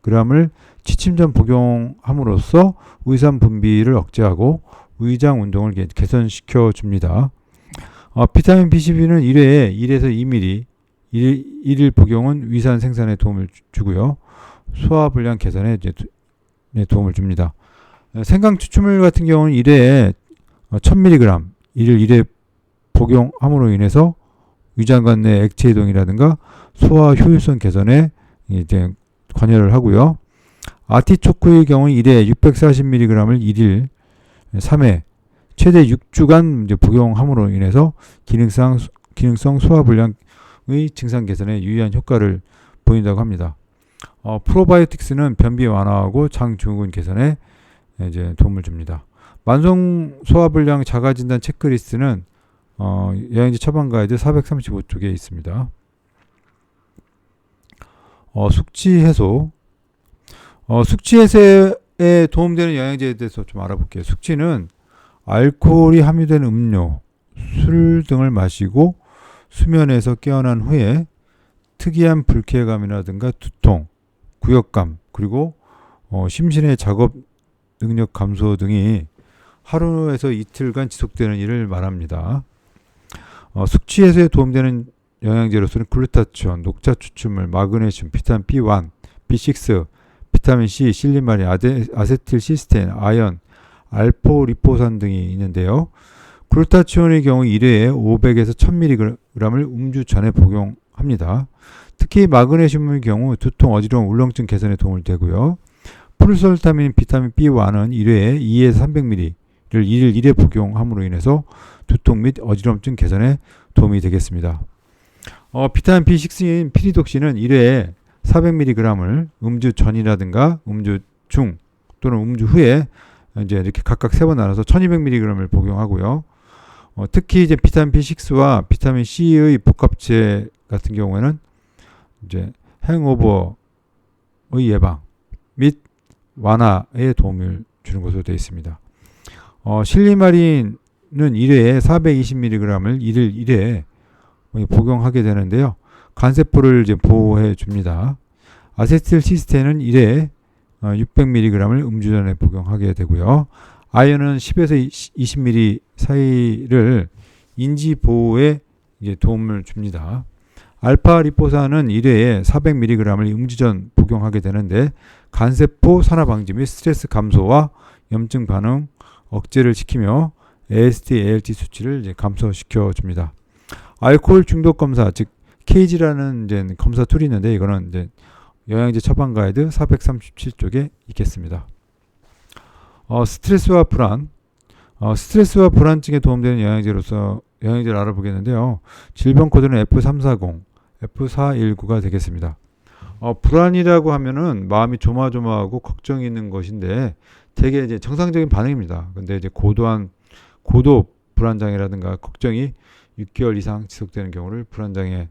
3mg을 취침 전 복용함으로써 위산 분비를 억제하고 위장 운동을 개선시켜 줍니다. 비타민 B12는 1회에 1에서 2mg, 1일 복용은 위산 생산에 도움을 주고요. 소화불량 개선에 이제 도움을 줍니다. 생강 추출물 같은 경우는 1회에 1000mg, 1일 1회 복용함으로 인해서 위장관 내 액체 이동이라든가 소화 효율성 개선에 이제 관여를 하고요. 아티초크의 경우는 1회 640mg을 1일 3회 최대 6주간 이제 복용함으로 인해서 기능성 소화불량의 증상 개선에 유의한 효과를 보인다고 합니다. 프로바이오틱스는 변비 완화하고 장 증후군 개선에 이제 도움을 줍니다. 만성 소화불량 자가진단 체크리스트는 영양제 처방 가이드 435쪽에 있습니다. 숙취 해소. 숙취 해소에 도움되는 영양제에 대해서 좀 알아볼게요. 숙취는 알코올이 함유된 음료, 술 등을 마시고 수면에서 깨어난 후에 특이한 불쾌감이라든가 두통, 구역감, 그리고 심신의 작업 능력 감소 등이 하루에서 이틀간 지속되는 일을 말합니다. 숙취 해소에 도움되는 영양제로서는 글루타치온, 녹차 추출물, 마그네슘, 비타민 B1, B6, 비타민 C, 실리마린, 아세틸시스테인, 아연, 알포리포산 등이 있는데요. 글루타치온의 경우 1회에 500에서 1000mg을 음주 전에 복용합니다. 특히 마그네슘의 경우 두통, 어지러움, 울렁증 개선에 도움을 되고요. 프루솔타민, 비타민 B1은 1회에 2에서 300mg를 1일 1회 복용함으로 인해서 두통 및 어지럼증 개선에 도움이 되겠습니다. 비타민 B6인 피리독신은 1회에 400mg을 음주 전이라든가 음주 중 또는 음주 후에 이제 이렇게 각각 3번 나눠서 1200mg을 복용하고요. 특히 이제 비타민 B6와 비타민 C의 복합체 같은 경우에는 이제 행오버의 예방 및 완화에 도움을 주는 것으로 되어 있습니다. 실리마린은 1회에 420mg을 1일 1회 복용하게 되는데요. 간세포를 이제 보호해 줍니다. 아세틸시스테인은 1회에 600mg을 음주 전에 복용하게 되고요. 아연은 10에서 20mg 사이를 인지 보호에 이제 도움을 줍니다. 알파 리포산은 1회에 400mg을 음주 전 복용하게 되는데 간세포 산화 방지 및 스트레스 감소와 염증 반응 억제를 시키며 AST, ALT 수치를 이제 감소시켜 줍니다. 알코올 중독 검사, 즉 케이지라는 이제 검사 툴이 있는데 이거는 이제 영양제 처방 가이드 437쪽에 있겠습니다. 스트레스와 불안. 스트레스와 불안증에 도움되는 영양제로서 영양제를 알아보겠는데요. 질병 코드는 F340, F419가 되겠습니다. 불안이라고 하면은 마음이 조마조마하고 걱정이 있는 것인데 되게 이제 정상적인 반응입니다. 근데 이제 고도 불안장애라든가 걱정이 6개월 이상 지속되는 경우를 불안장애로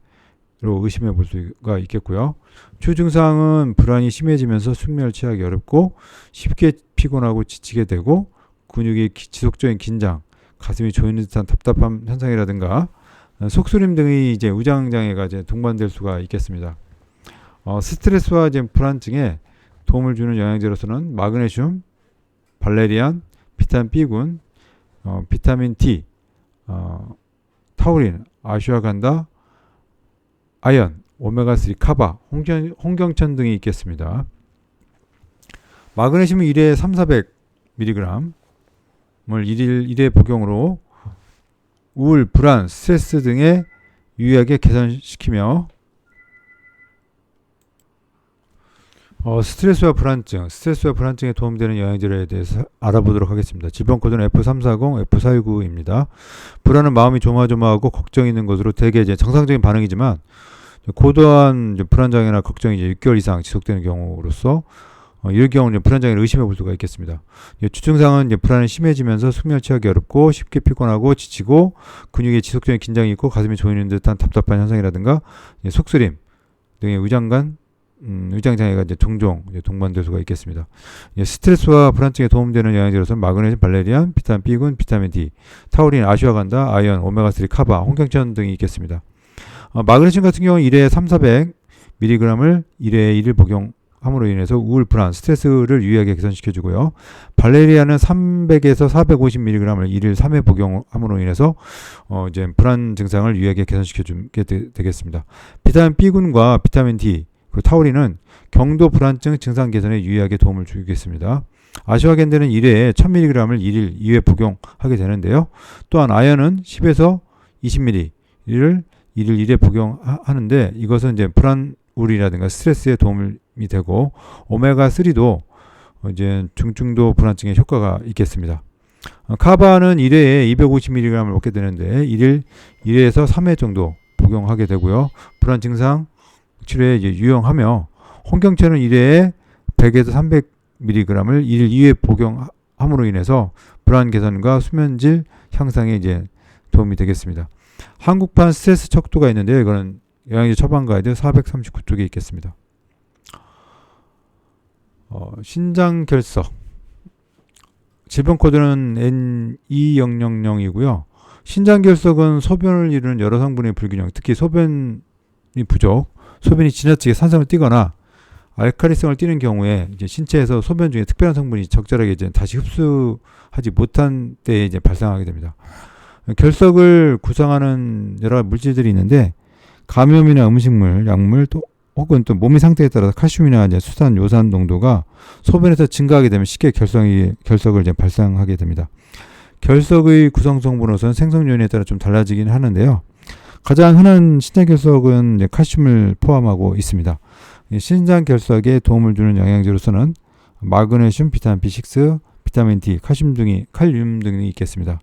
의심해 볼 수가 있겠고요. 주증상은 불안이 심해지면서 숙면을 취하기 어렵고 쉽게 피곤하고 지치게 되고 근육의 지속적인 긴장, 가슴이 조이는 듯한 답답한 현상이라든가 속쓰림 등의 이제 우장장애가 이제 동반될 수가 있겠습니다. 스트레스와 이제 불안증에 도움을 주는 영양제로서는 마그네슘, 발레리안, 비타민 B군, 비타민 D, 타우린, 아슈아간다, 아연, 오메가3, 카바, 홍경천 등이 있겠습니다. 마그네슘은 1회에 300~400mg을 1일 1회 복용으로 우울, 불안, 스트레스 등에 유의하게 개선시키며 스트레스와 불안증에 도움되는 영양제에 대해서 알아보도록 하겠습니다. 질병 코드는 F340, F419입니다. 불안은 마음이 조마조마하고 걱정이 있는 것으로 대개 이제 정상적인 반응이지만 고도한 불안장애나 걱정이 이제 6개월 이상 지속되는 경우로서 이럴 경우는 불안장애를 의심해 볼 수가 있겠습니다. 주증상은 이제 불안이 심해지면서 숙면을 취하기 어렵고 쉽게 피곤하고 지치고 근육에 지속적인 긴장이 있고 가슴이 조이는 듯한 답답한 현상이라든가 속쓰림 등의 의장장애가 이제 종종 동반될 수가 있겠습니다. 스트레스와 불안증에 도움되는 영양제로서는 마그네슘, 발레리안, 비타민 B군, 비타민 D, 타우린, 아슈아간다, 아연, 오메가3, 카바, 홍경천 등이 있겠습니다. 마그네슘 같은 경우는 1회에 300~400mg을 1회에 1일 복용함으로 인해서 우울, 불안, 스트레스를 유의하게 개선시켜주고요. 발레리안은 300에서 450mg을 1일 3회 복용함으로 인해서 이제 불안 증상을 유의하게 개선시켜주게 되겠습니다. 비타민 B군과 비타민 D, 그리고 타우린은 경도 불안증 증상 개선에 유의하게 도움을 주겠습니다. 아슈아겐드는 1회에 1000mg을 1일 2회 복용하게 되는데요. 또한 아연은 10에서 20mg를 1일 1회 복용하는데 이것은 이제 불안울이라든가 스트레스에 도움이 되고 오메가3도 이제 중증도 불안증에 효과가 있겠습니다. 카바는 1회에 250mg을 먹게 되는데 1일 1회에서 3회 정도 복용하게 되고요. 불안 증상 치료에 이제 유용하며 홍경천은 1회에 100에서 300mg을 1일 2회 복용함으로 인해서 불안 개선과 수면질 향상에 이제 도움이 되겠습니다. 한국판 스트레스 척도가 있는데요. 이거는 영양제 처방 가이드 439쪽에 있겠습니다. 신장 결석 질병 코드는 N2000이고요. 신장 결석은 소변을 이루는 여러 성분의 불균형, 특히 소변이 부족, 소변이 지나치게 산성을 띠거나 알칼리성을 띠는 경우에 이제 신체에서 소변 중에 특별한 성분이 적절하게 이제 다시 흡수하지 못한 때에 이제 발생하게 됩니다. 결석을 구성하는 여러 물질들이 있는데 감염이나 음식물, 약물 또 혹은 또 몸의 상태에 따라서 칼슘이나 이제 수산, 요산 농도가 소변에서 증가하게 되면 쉽게 결석을 이제 발생하게 됩니다. 결석의 구성 성분으로서는 생성 요인에 따라 좀 달라지긴 하는데요. 가장 흔한 신장 결석은 이제 칼슘을 포함하고 있습니다. 신장 결석에 도움을 주는 영양제로서는 마그네슘, 비타민 B6, 비타민 D, 칼륨 등이 있겠습니다.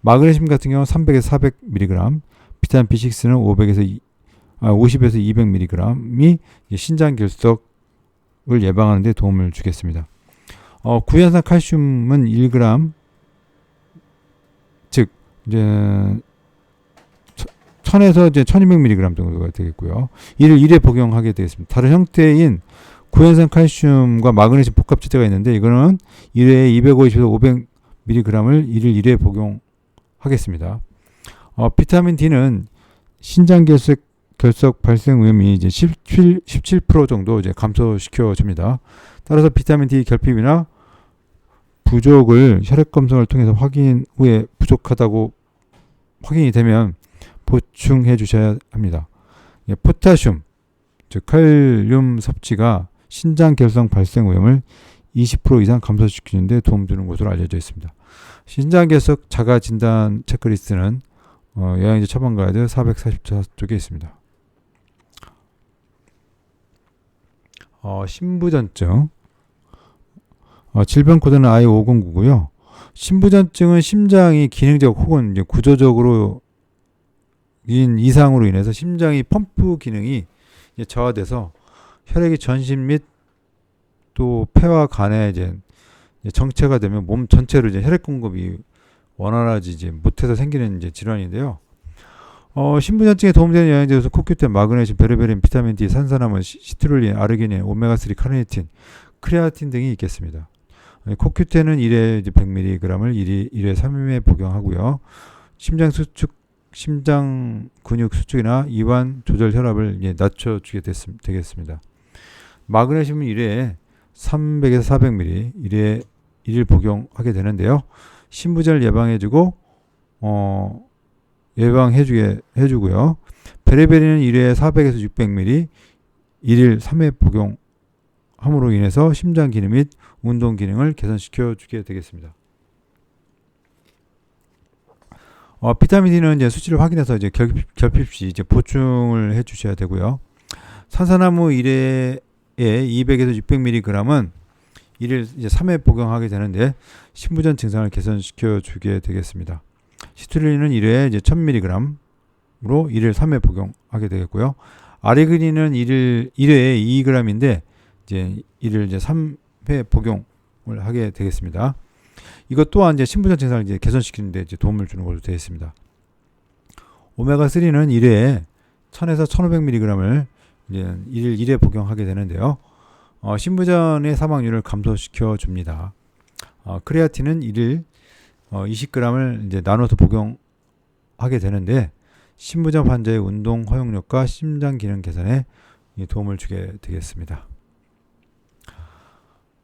마그네슘 같은 경우는 300에서 400mg, 비타민 B6는 50에서 200mg이 신장 결석을 예방하는 데 도움을 주겠습니다. 구연산 칼슘은 1g, 즉 이제 1000에서 이제 1200mg 정도가 되겠고요. 이를 1회 복용하게 되겠습니다. 다른 형태인 구연산 칼슘과 마그네슘 복합제제가 있는데 이거는 1회에 250에서 500mg을 1일 1회 복용하겠습니다. 비타민 D는 신장 결석 발생 위험이 이제 17% 정도 이제 감소시켜 줍니다. 따라서 비타민 D 결핍이나 부족을 혈액 검사를 통해서 확인 후에 부족하다고 확인이 되면 보충해 주셔야 합니다. 포타슘, 즉 칼륨 섭취가 신장 결석 발생 위험을 20% 이상 감소시키는 데 도움 주는 것으로 알려져 있습니다. 신장 결석 자가 진단 체크리스트는 영양제 처방 가이드 444쪽에 있습니다. 신부전증 질병 코드는 I509고요. 신부전증은 심장이 기능적 혹은 이제 구조적으로 이상으로 인해서 심장이 펌프 기능이 저하돼서 혈액이 전신 및 또 폐와 간에 이제 정체가 되면 몸 전체로 이제 혈액 공급이 원활하지 못해서 생기는 이제 질환인데요. 신부전증에 도움되는 영양제로서 코큐텐, 마그네슘, 베르베린, 비타민 D, 산산화물, 시트룰린, 아르기닌, 오메가3, 카르니틴, 크레아틴 등이 있겠습니다. 코큐텐은 1회 100mg을 1회 3회 복용하고요. 심장 근육 수축이나 이완 조절 혈압을 낮춰주게 되겠습니다. 마그네슘은 1회에 300에서 400mg 1회 1일 복용하게 되는데요. 신부전을 예방해주고 해주고요. 베르베린은 1회에 400에서 600mg 1일 3회 복용함으로 인해서 심장 기능 및 운동 기능을 개선시켜 주게 되겠습니다. 비타민 D는 이제 수치를 확인해서 이제 결핍 시 이제 보충을 해주셔야 되고요. 산산화무 1회에 200에서 600mg은 1일 이제 3회 복용하게 되는데 신부전 증상을 개선시켜 주게 되겠습니다. 시트룰린은 1회에 이제 1000mg으로 1일 3회 복용하게 되겠고요. 아르기닌은 1회에 2g인데 이제 1일 이제 3회 복용을 하게 되겠습니다. 이것 또한 이제 신부전 증상을 이제 개선시키는 데 이제 도움을 주는 걸로 되어 있습니다. 오메가3는 1회에 1000에서 1500mg을 이제 1일 1회 복용하게 되는데요. 신부전의 사망률을 감소시켜 줍니다. 크레아틴은 1일 20g을 이제 나눠서 복용하게 되는데 신부전 환자의 운동 허용력과 심장 기능 개선에 도움을 주게 되겠습니다.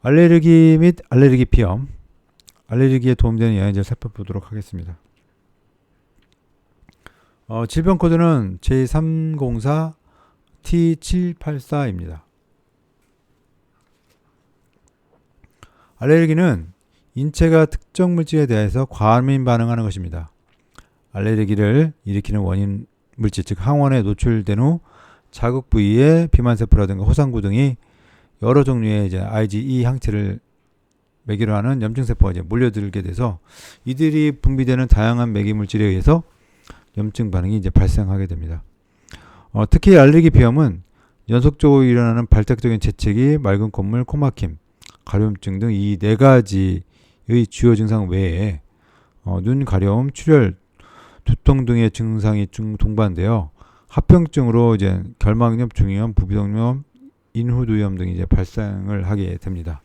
알레르기 및 알레르기 피염, 알레르기에 도움되는 영양제를 살펴보도록 하겠습니다. 질병 코드는 J304T784입니다. 알레르기는 인체가 특정 물질에 대해서 과민 반응하는 것입니다. 알레르기를 일으키는 원인 물질, 즉 항원에 노출된 후 자극 부위에 비만세포라든가 호상구 등이 여러 종류의 이제 IgE 항체를 매개로 하는 염증세포가 이제 몰려들게 돼서 이들이 분비되는 다양한 매개 물질에 의해서 염증 반응이 이제 발생하게 됩니다. 특히 알레르기 비염은 연속적으로 일어나는 발작적인 재채기, 맑은 콧물, 코막힘, 가려움증 등 이 네 가지의 주요 증상 외에 눈 가려움, 출혈, 두통 등의 증상이 동반되어 합병증으로 이제 결막염, 중이염, 부비동염, 인후두염 등이 이제 발생을 하게 됩니다.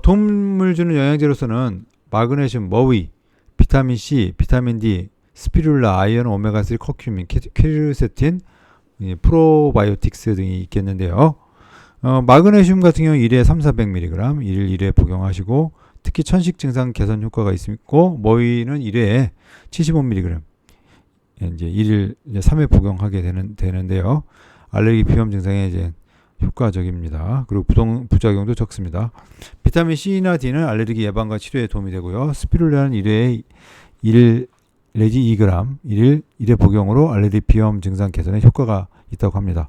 도움을 주는 영양제로서는 마그네슘, 머위, 비타민 C, 비타민 D, 스피룰라, 아이언, 오메가3, 커큐민, 퀘르세틴, 프로바이오틱스 등이 있겠는데요. 마그네슘 같은 경우 1회 3,400mg, 1일 1회 복용하시고 특히 천식 증상 개선 효과가 있고 머위는 1회에 75mg 이제 1일 이제 3회 복용하게 되는데요. 알레르기 비염 증상에 이제 효과적입니다. 그리고 부작용도 적습니다. 비타민 C나 D는 알레르기 예방과 치료에 도움이 되고요. 스피룰라는 1회에 1 내지 2g 1일 1회 복용으로 알레르기 비염 증상 개선에 효과가 있다고 합니다.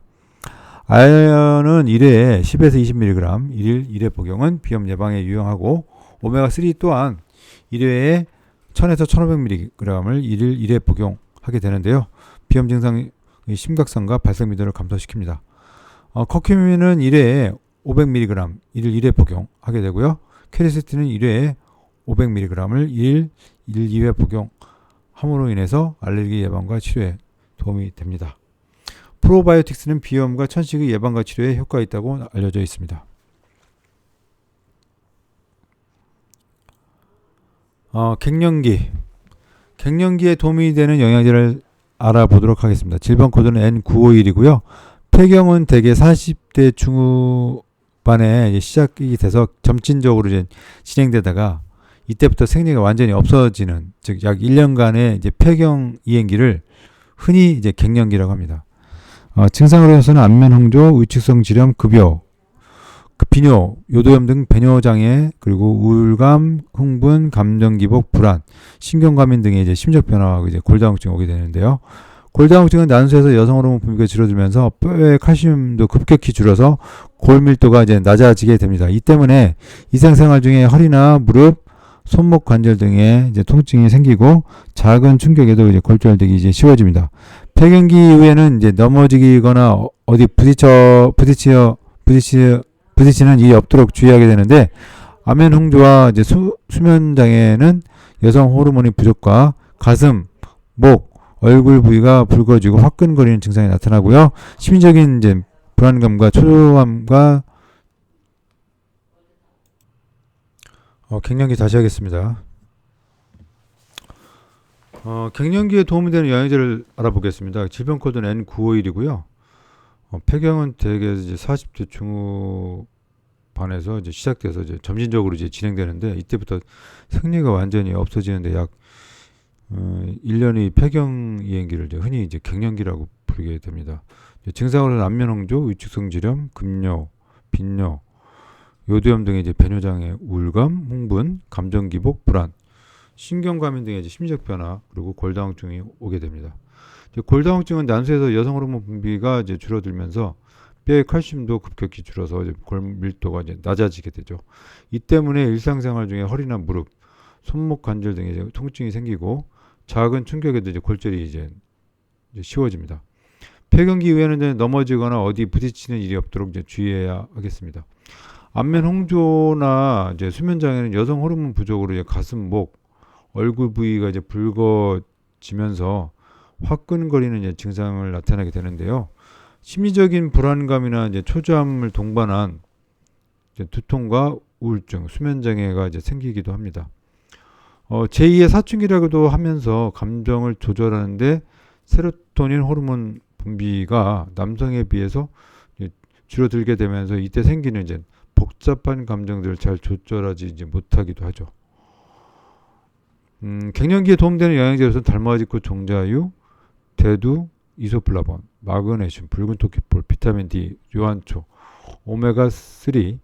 아연은 1회에 10에서 20mg 1일 1회 복용은 비염 예방에 유용하고 오메가3 또한 1회에 1000에서 1500mg을 1일 1회 복용하게 되는데요. 비염 증상의 심각성과 발생 빈도를 감소시킵니다. 커큐민은 1회에 500mg 1일 1회 복용하게 되고요. 퀘르세틴은 1회에 500mg을 1일 2회 복용함으로 인해서 알레르기 예방과 치료에 도움이 됩니다. 프로바이오틱스는 비염과 천식의 예방과 치료에 효과가 있다고 알려져 있습니다. 갱년기에 도움이 되는 영양제를 알아보도록 하겠습니다. 질병 코드는 N951이고요. 폐경은 대개 40대 중후반에 시작이 돼서 점진적으로 이제 진행되다가 이때부터 생리가 완전히 없어지는, 즉 약 1년간의 이제 폐경 이행기를 흔히 이제 갱년기라고 합니다. 증상으로서는 안면 홍조, 의축성 지렴, 급여, 비뇨, 요도염 등 배뇨 장애, 그리고 우울감, 흥분, 감정 기복, 불안, 신경과민 등의 이제 심적 변화하고 이제 골다공증이 오게 되는데요. 골다공증은 난소에서 여성 호르몬 분비가 줄어들면서 뼈의 칼슘도 급격히 줄어서 골 밀도가 이제 낮아지게 됩니다. 이 때문에 일상생활 중에 허리나 무릎, 손목 관절 등에 이제 통증이 생기고 작은 충격에도 이제 골절되기 이제 쉬워집니다. 폐경기 이후에는 이제 넘어지거나 어디 부딪히는 일이 없도록 주의하게 되는데, 안면 홍조와 이제 수면 장애는 여성 호르몬의 부족과 가슴, 목, 얼굴 부위가 붉어지고 화끈거리는 증상이 나타나고요. 심리적인 이제 불안감과 초조함과 갱년기 다시 하겠습니다. 갱년기에 도움이 되는 영양제를 알아보겠습니다. 질병 코드는 N951이고요. 폐경은 대개 이제 40대 중후반에서 이제 시작돼서 이제 점진적으로 이제 진행되는데, 이때부터 생리가 완전히 없어지는데 약 1년의 폐경 이행기를 이제 흔히 이제 갱년기라고 부르게 됩니다. 증상으로는 안면 홍조, 위축성 지렴, 급뇨, 빈뇨, 요도염 등의 이제 배뇨장애, 우울감, 흥분, 감정 기복, 불안, 신경과민 등의 이제 심리적 변화, 그리고 골다공증이 오게 됩니다. 골다공증은 난소에서 여성 호르몬 분비가 이제 줄어들면서 뼈의 칼슘도 급격히 줄어서 이제 골 밀도가 이제 낮아지게 되죠. 이 때문에 일상생활 중에 허리나 무릎, 손목 관절 등의 이제 통증이 생기고 작은 충격에도 이제 골절이 이제 쉬워집니다. 폐경기 이후에는 이제 넘어지거나 어디 부딪히는 일이 없도록 이제 주의해야 하겠습니다. 안면 홍조나 이제 수면 장애는 여성 호르몬 부족으로 이제 가슴, 목, 얼굴 부위가 이제 붉어지면서 화끈거리는 이제 증상을 나타내게 되는데요. 심리적인 불안감이나 이제 초조함을 동반한 이제 두통과 우울증, 수면 장애가 이제 생기기도 합니다. 제2의 사춘기라고도 하면서 감정을 조절하는데 세로토닌 호르몬 분비가 남성에 비해서 줄어들게 되면서 이때 생기는 이제 복잡한 감정들을 잘 조절하지 못하기도 하죠. 갱년기에 도움되는 영양제로서는 달마지코 종자유, 대두, 이소플라본, 마그네슘, 붉은 토끼볼, 비타민 D, 요한초, 오메가3,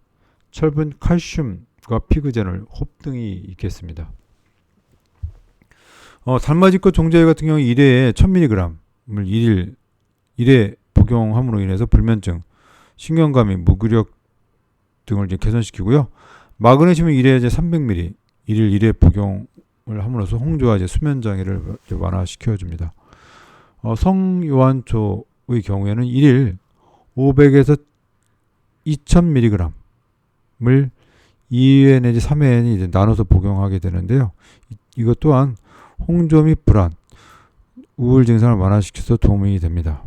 철분, 칼슘과 피그제놀, 홉 등이 있겠습니다. 달마지코 종자유 같은 경우 1회에 1000mg을 1일 1회 복용함으로 인해서 불면증, 신경과민, 무기력 등을 이제 개선시키고요. 마그네슘은 1회에 이제 300mg 1일 1회 복용을 함으로써 홍조와 이제 수면 장애를 완화시켜 줍니다. 성요한초의 경우에는 1일 500에서 2000mg을 2회 내지 3회에 이제 나눠서 복용하게 되는데요. 이것 또한 홍조 및 불안, 우울 증상을 완화시켜서 도움이 됩니다.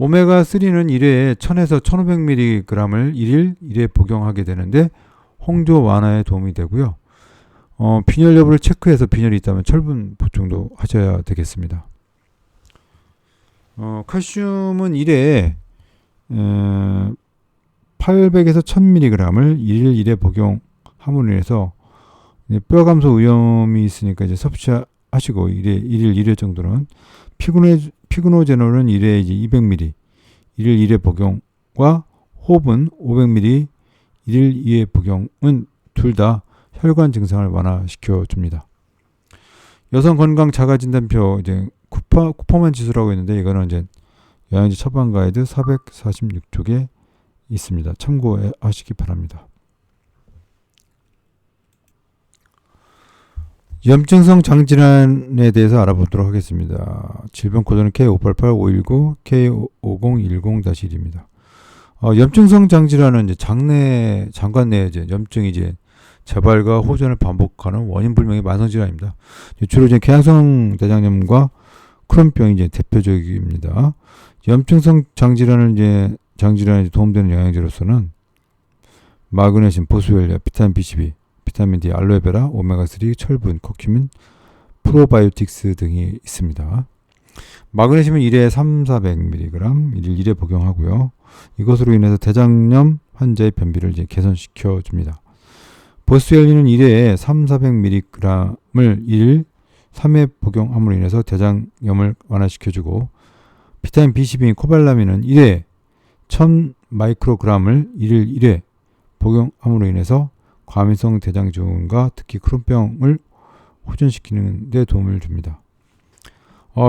오메가3는 1회에 1000에서 1500mg을 1일 1회 복용하게 되는데 홍조 완화에 도움이 되고요. 빈혈 여부를 체크해서 빈혈이 있다면 철분 보충도 하셔야 되겠습니다. 칼슘은 1회에 800에서 1000mg을 1일 1회 복용함으로 인해서 뼈 감소 위험이 있으니까 이제 섭취하시고 1일 1회 정도는 피그노제놀은 1회에 이제 200mg 1일 1회 복용과 호흡은 500mg 1일 2회 복용은 둘 다 혈관 증상을 완화시켜 줍니다. 여성 건강 자가 진단표 이제 쿠퍼만 지수라고 있는데 이거는 이제 영양제 처방 가이드 446쪽에 있습니다. 참고하시기 바랍니다. 염증성 장질환에 대해서 알아보도록 하겠습니다. 질병 코드는 K588519, K5010-1입니다. 염증성 장질환은 이제 장관 내에 이제 염증이 이제 재발과 호전을 반복하는 원인 불명의 만성 질환입니다. 주로 이제 궤양성 대장염과 크론병이 이제 대표적입니다. 염증성 장질환에 도움되는 영양제로서는 마그네슘, 보스웰리아, 비타민 B12, 비타민 D, 알로에베라, 오메가3, 철분, 커큐민, 프로바이오틱스 등이 있습니다. 마그네슘은 1회에 300-400mg 1일 1회 복용하고요. 이것으로 인해서 대장염 환자의 변비를 이제 개선시켜 줍니다. 보스웰리는 1회에 300-400mg을 1일 3회 복용함으로 인해서 대장염을 완화시켜 주고, 비타민 B12인 코발라민은 1회에 1000μg을 1일 1회 복용함으로 인해서 과민성 대장증후군과 특히 크론병을 호전시키는 데 도움을 줍니다.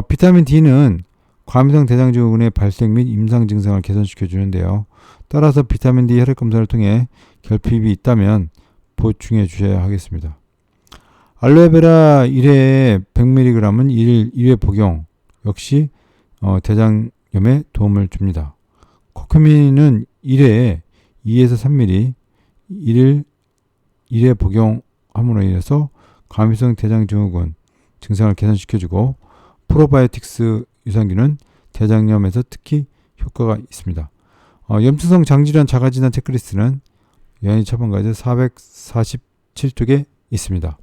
비타민 D는 과민성 대장증후군의 발생 및 임상 증상을 개선시켜 주는데요. 따라서 비타민 D 혈액 검사를 통해 결핍이 있다면 보충해 주셔야 하겠습니다. 알로에베라 1회에 100mg은 1일 1회 복용 역시 대장염에 도움을 줍니다. 코큐민은 1회에 2에서 3mg 1일 1회 복용함으로 인해서 과민성 대장증후군 증상을 개선시켜주고, 프로바이오틱스 유산균은 대장염에서 특히 효과가 있습니다. 염증성 장질환 자가진단 체크리스트는 영양제 처방 가이드 447쪽에 있습니다.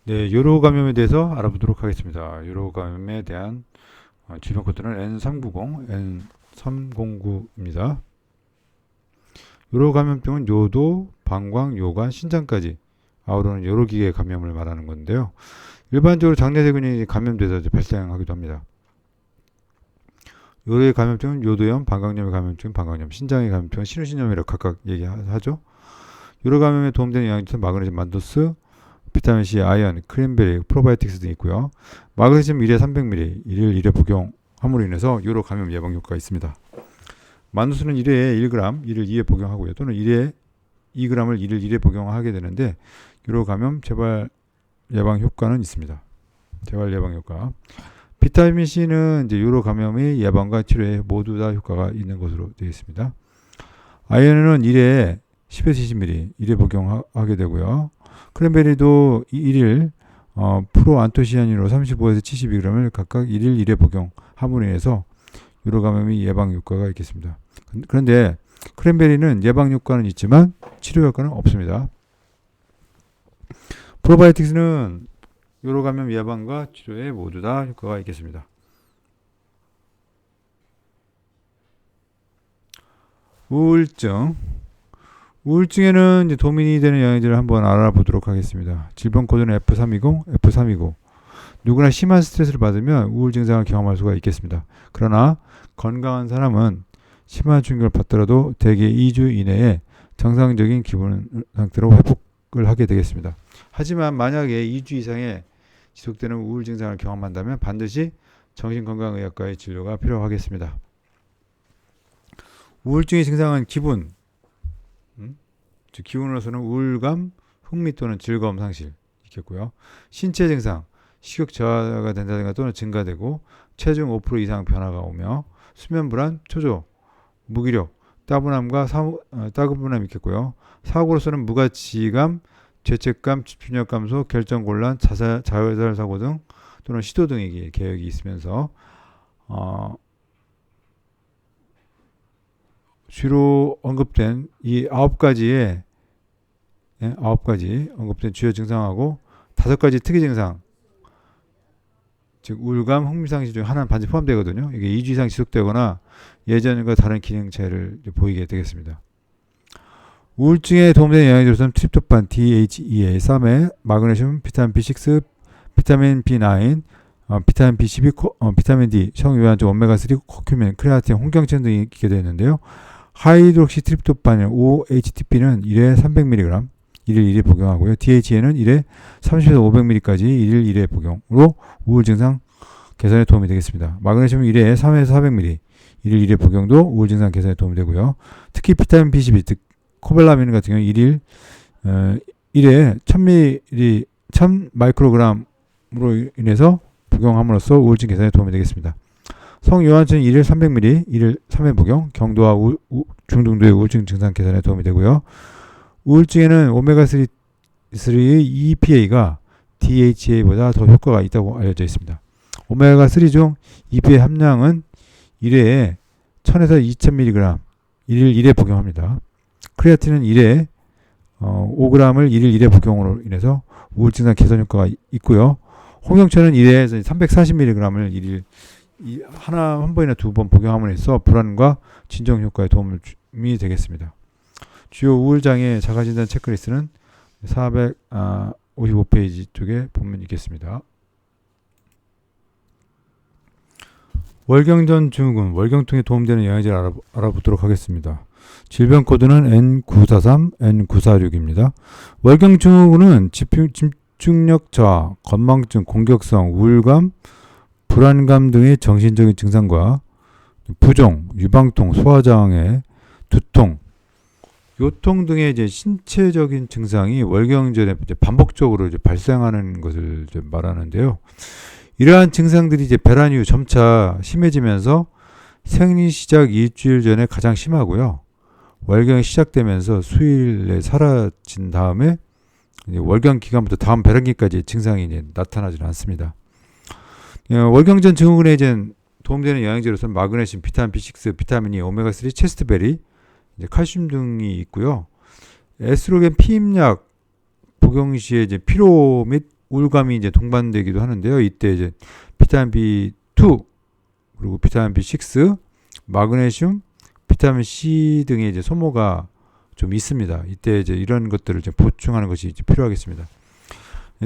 네, 요로 감염에 대해서 알아보도록 하겠습니다. 요로 감염에 대한 질병 코드는 N390, N309입니다. 요로 감염병은 요도, 방광, 요관, 신장까지 아우르는 여러 기계의 감염을 말하는 건데요. 일반적으로 장내세균이 감염돼서 발생하기도 합니다. 요로의 감염증은 요도염, 방광염의 감염증은 방광염, 신장의 감염증은 신우신염이라고 각각 얘기하죠. 요로 감염에 도움되는 영양제는 마그네슘, 만도스, 비타민C, 아연, 크랜베리, 프로바이오틱스 등이 있고요. 마그네슘 1회 300mg 1일 1회 복용함으로 인해서 요로 감염 예방 효과가 있습니다. 만도수는 1회에 1g 1일 2회 복용하고요. 또는 1회 2g을 1일 1회 복용하게 되는데 요로 감염 재발 예방 효과는 있습니다. 재발 예방 효과. 비타민 C는 이제 요로 감염의 예방과 치료에 모두 다 효과가 있는 것으로 되어 있습니다. 아연은 1회에 10에서 20mg 1회 복용하게 되고요. 크랜베리도 1일 프로안토시아닌으로 35에서 72g을 각각 1일 1회 복용함으로 인해서 요로 감염의 예방 효과가 있겠습니다. 그런데 크랜베리는 예방 효과는 있지만 치료 효과는 없습니다. 프로바이오틱스는 요로 감염 예방과 치료에 모두 다 효과가 있겠습니다. 우울증에는 이제 도움이 되는 영양제를 한번 알아보도록 하겠습니다. 질병 코드는 F320. 누구나 심한 스트레스를 받으면 우울 증상을 경험할 수가 있겠습니다. 그러나 건강한 사람은 심한 충격을 받더라도 대개 2주 이내에 정상적인 기분 상태로 회복을 하게 되겠습니다. 하지만 만약에 2주 이상의 지속되는 우울 증상을 경험한다면 반드시 정신건강의학과의 진료가 필요하겠습니다. 우울증의 증상은 기분으로서는 우울감, 흥미 또는 즐거움 상실 있겠고요. 신체 증상, 식욕 저하가 된다든가 또는 증가되고 체중 5% 이상 변화가 오며 수면 불안, 초조, 무기력, 따분함과 따분함이 있겠고요. 사고로서는 무가치감, 죄책감, 집중력 감소, 결정 곤란, 자살 사고 등 또는 시도 등의 계획이 있으면서 주로 언급된 이 9가지의 9가지 언급된 주요 증상하고 5가지 특이 증상, 즉 우울감, 흥미상실 중 하나는 반드시 포함되거든요. 이게 2주 이상 지속되거나 예전과 다른 기능 차이를 보이게 되겠습니다. 우울증에 도움되는 영양제로서는 트립토판, DHEA, 쌈에, 마그네슘, 비타민 B6, 비타민 B9, 비타민 B12, 비타민 D, 성유한증, 오메가3, 커큐민, 크레아틴, 홍경천 등이 있게 되어 있는데요. 하이드록시 트립토판, OHTP는 1회 300mg, 1일 1회 복용하고요. DHA는 1회 30에서 500mg까지 1일 1회 복용으로 우울 증상 개선에 도움이 되겠습니다. 마그네슘은 1회 3에서 400mg, 1일 1회 복용도 우울 증상 개선에 도움이 되고요. 특히 비타민 B12, 즉 코발라민 같은 경우 1일 1회 1000mg, 1000마이크로그램으로 인해서 복용함으로써 우울증 개선에 도움이 되겠습니다. 성요한증 1일 300mg, 1일 3회 복용, 경도와 중등도의 우울증 증상 개선에 도움이 되고요. 우울증에는 오메가3 EPA가 DHA보다 더 효과가 있다고 알려져 있습니다. 오메가3 중 EPA 함량은 1회에 1000에서 2000mg, 1일 1회 복용합니다. 크레아틴은 1회 5g을 1일 1회 복용으로 인해서 우울증상 개선 효과가 있고요. 홍경천은 1회에서 340mg을 1일 한 번이나 두 번 복용함으로 해서 불안과 진정 효과에 도움이 되겠습니다. 주요 우울장애 자가진단 체크리스트는 455페이지 쪽에 보면 있겠습니다. 월경전 증후군, 월경통에 도움되는 영양제를 알아보도록 하겠습니다. 질병 코드는 N943, N946입니다. 월경 증후군은 집중력 저하, 건망증, 공격성, 우울감, 불안감 등의 정신적인 증상과 부종, 유방통, 소화장애, 두통, 요통 등의 이제 신체적인 증상이 월경전에 이제 반복적으로 이제 발생하는 것을 이제 말하는데요. 이러한 증상들이 이제 배란 이후 점차 심해지면서 생리 시작 일주일 전에 가장 심하고요. 월경이 시작되면서 수일 내에 사라진 다음에 이제 월경 기간부터 다음 배란기까지 증상이 이제 나타나지는 않습니다. 월경전 증후군에 이제 도움되는 영양제로서는 마그네슘, 비타민 B6, 비타민 E, 오메가3, 체스트베리, 이제 칼슘 등이 있고요. 에스트로겐 피임약 복용 시에 이제 피로 및 우울감이 이제 동반되기도 하는데요. 이때 이제 비타민 B2 그리고 비타민 B6, 마그네슘, 비타민 C 등의 이제 소모가 좀 있습니다. 이때 이제 이런 것들을 이제 보충하는 것이 이제 필요하겠습니다.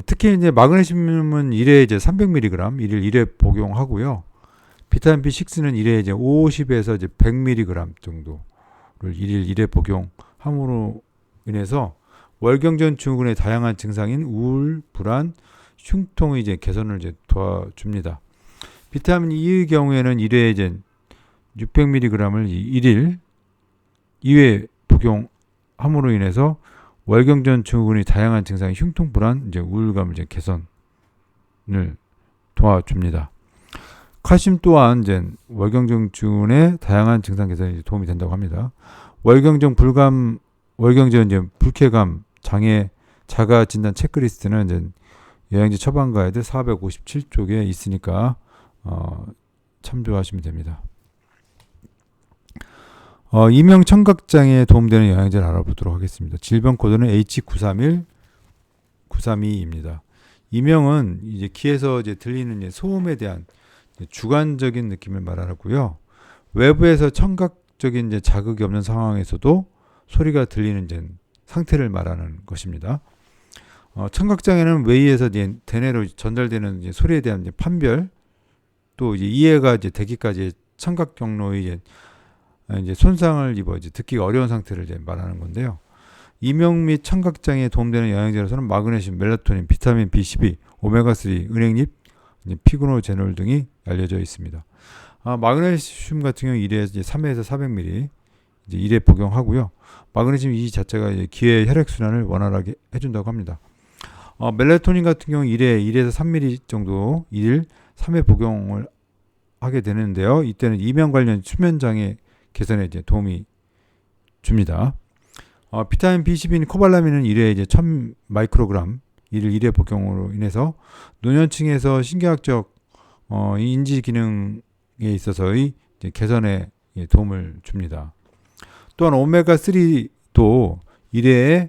특히 이제 마그네슘은 1회 이제 300mg, 1일 1회 복용하고요. 비타민 B6는 1회 이제 50에서 이제 100mg 정도를 1일 1회 복용함으로 인해서 월경전 증후군의 다양한 증상인 우울, 불안, 흉통의 이제 개선을 이제 도와줍니다. 비타민 E의 경우에는 1회 이제 600mg을 1일 2회 복용함으로 인해서 월경전 증후군의 다양한 증상인 흉통, 불안, 이제 우울감을 이제 개선을 도와줍니다. 칼슘 또한 이제 월경전 증후군의 다양한 증상 개선에 도움이 된다고 합니다. 월경전 이제 불쾌감 장애 자가 진단 체크리스트는 이제 영양제 처방 가이드 457쪽에 있으니까 참조하시면 됩니다. 이명 청각장애에 도움되는 영양제를 알아보도록 하겠습니다. 질병 코드는 H931, 932입니다. 이명은 이제 귀에서 이제 들리는 이제 소음에 대한 주관적인 느낌을 말하고요. 외부에서 청각적인 이제 자극이 없는 상황에서도 소리가 들리는 이제 상태를 말하는 것입니다. 청각장애는 외의에서 이제 대뇌로 전달되는 이제 소리에 대한 이제 판별, 또 이제 이해가 이제 되기까지 청각 경로의 이제 손상을 입어 이제 듣기가 어려운 상태를 이제 말하는 건데요. 이명 및 청각장애에 도움되는 영양제로서는 마그네슘, 멜라토닌, 비타민 B12, 오메가3, 은행잎, 피그노제놀 등이 알려져 있습니다. 마그네슘 같은 경우 1회 이제 3회에서 400mg 이제 1회 복용하고요. 마그네슘 이 자체가 이제 기의 혈액 순환을 원활하게 해준다고 합니다. 멜라토닌 같은 경우 1에서 3mg 정도 1일 3회 복용을 하게 되는데요. 이때는 이명 관련 수면 장애 개선에 이제 도움이 줍니다. 비타민 B12는 코발라민은 1회 이제 1000 마이크로그램 1일 1회 복용으로 인해서 노년층에서 신경학적 인지 기능에 있어서의 이제 개선에 도움을 줍니다. 또한 오메가3도 1회에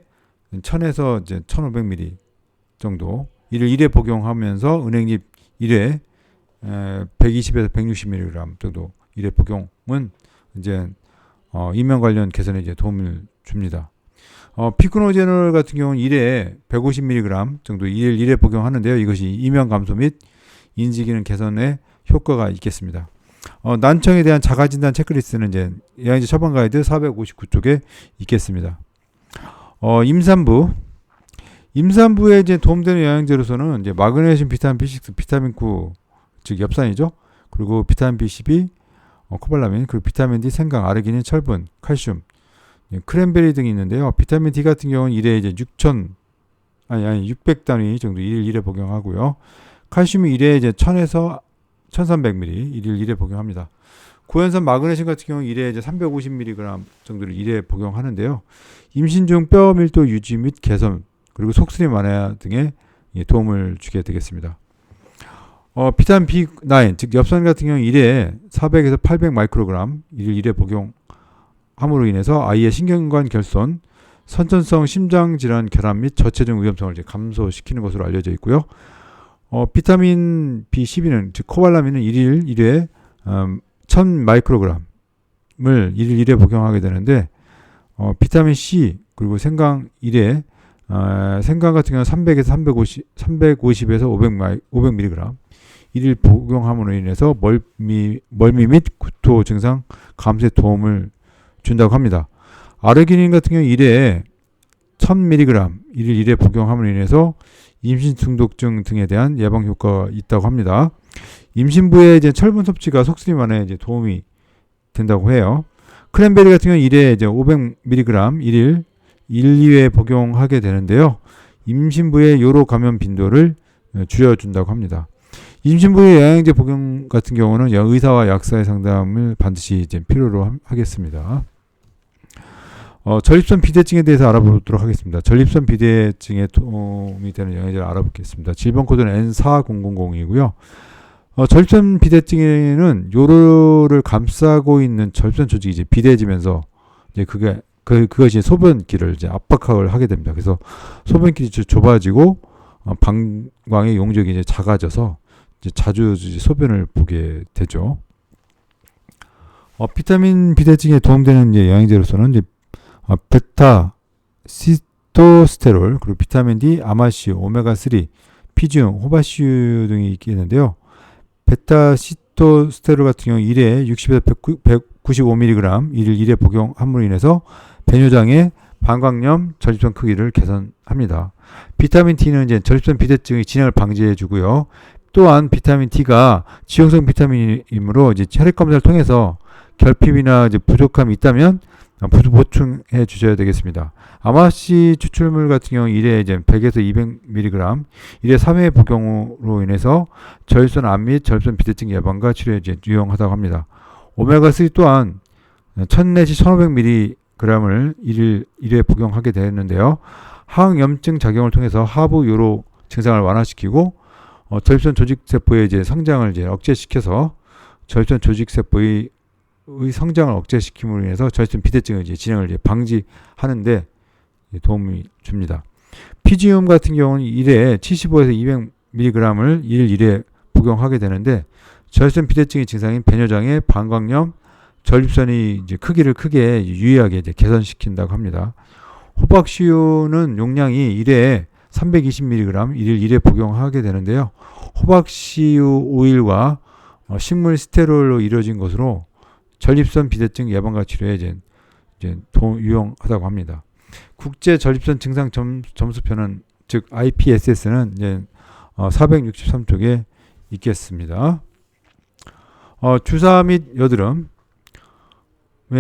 1000에서 이제 1500ml 정도 이를 1회 복용하면서 은행잎 1회 120에서 160mg 정도 1회 복용은 이제 이명 관련 개선에 이제 도움을 줍니다. 피크노제놀 같은 경우는 1회에 150mg 정도 1회 복용하는데요. 이것이 이명 감소 및 인지 기능 개선에 효과가 있겠습니다. 난청에 대한 자가진단 체크리스트는 이제 영양제 처방 가이드 459쪽에 있겠습니다. 임산부에 이제 도움되는 영양제로서는 이제 마그네슘, 비타민 B6, 비타민 9, 즉 엽산이죠. 그리고 비타민 B12, 코발라민, 그리고 비타민 D, 생강, 아르기닌, 철분, 칼슘, 크랜베리 등이 있는데요. 비타민 D 같은 경우는 1회 이제 600단위 정도 1회 복용하고요. 칼슘이 1회 이제 1000에서 1300ml 1회 복용합니다. 고연산 마그네슘 같은 경우는 1회 이제 350mg 정도를 1회 복용하는데요. 임신 중 뼈 밀도 유지 및 개선, 그리고 속쓰림 완화 등에 도움을 주게 되겠습니다. 비타민 B9, 즉 엽산 같은 경우 1회에 400에서 800 마이크로그램 1회 복용함으로 인해서 아이의 신경관 결손, 선천성 심장 질환, 결함 및 저체중 위험성을 이제 감소시키는 것으로 알려져 있고요. 비타민 B12는 즉 코발라민은 1회 1000 마이크로그램을 1회 복용하게 되는데 비타민 C 그리고 생강 1회 생강 같은 경우는 350에서 500mg 1일 복용함으로 인해서 멀미 및 구토 증상 감소에 도움을 준다고 합니다. 아르기닌 같은 경우 1회에 1000mg 1회 복용함으로 인해서 임신 중독증 등에 대한 예방 효과가 있다고 합니다. 임신부의 이제 철분 섭취가 속쓰림 완화에 이제 도움이 된다고 해요. 크랜베리 같은 경우 1회에 이제 500mg 1일 2회 복용하게 되는데요. 임신부의 요로 감염 빈도를 줄여준다고 합니다. 임신부의 영양제 복용 같은 경우는 의사와 약사의 상담을 반드시 이제 필요로 하겠습니다. 전립선 비대증에 대해서 알아보도록 하겠습니다. 전립선 비대증에 도움이 되는 영양제를 알아보겠습니다. 질병 코드는 N4000이고요. 전립선 비대증에는 요로를 감싸고 있는 전립선 조직이 이제 비대해지면서 이제 그것이 소변기를 이제 압박을 하게 됩니다. 그래서 소변길이 좁아지고 방광의 용적이 이제 작아져서 이제 자주 소변을 보게 되죠. 비타민 비대증에 도움되는 이제 영양제로서는 이제 베타 시토스테롤, 그리고 비타민 D, 아마시오, 오메가3, 피지움, 호바시유 등이 있겠는데요. 베타 시토스테롤 같은 경우 1회 60에서 195mg 1회 복용함으로 인해서 배뇨장의 방광염, 전립선 크기를 개선합니다. 비타민 D는 이제 전립선 비대증의 진행을 방지해 주고요. 또한 비타민 D가 지용성 비타민이므로 이제 혈액 검사를 통해서 결핍이나 이제 부족함이 있다면 보충해 주셔야 되겠습니다. 아마시 추출물 같은 경우 1회 이제 100에서 200mg 1회 3회 복용으로 인해서 저혈선 암 및 전립선 비대증 예방과 치료에 이제 유용하다고 합니다. 오메가3 또한 1000 내지 1500mg을 1회 복용하게 되는데요. 항염증 작용을 통해서 하부 요로 증상을 완화시키고 전립선 조직세포의 이제 성장을 이제 억제시켜서 전립선 조직세포의 성장을 억제시킴으로 인해서 전립선 비대증의 이제 진행을 이제 방지하는데 도움이 줍니다. 피지움 같은 경우는 1회에 75에서 200mg을 1회 복용하게 되는데 전립선 비대증의 증상인 배뇨장의 방광염, 전립선이 이제 크기를 크게 유의하게 이제 개선시킨다고 합니다. 호박씨유는 용량이 1회에 320mg 1회 복용하게 되는데요. 호박씨유 오일과 식물 스테롤로 이루어진 것으로 전립선 비대증 예방과 치료에 이제 유용하다고 합니다. 국제 전립선 증상 점수표는 즉 IPSS는 이제 463쪽에 있겠습니다. 주사 및 여드름에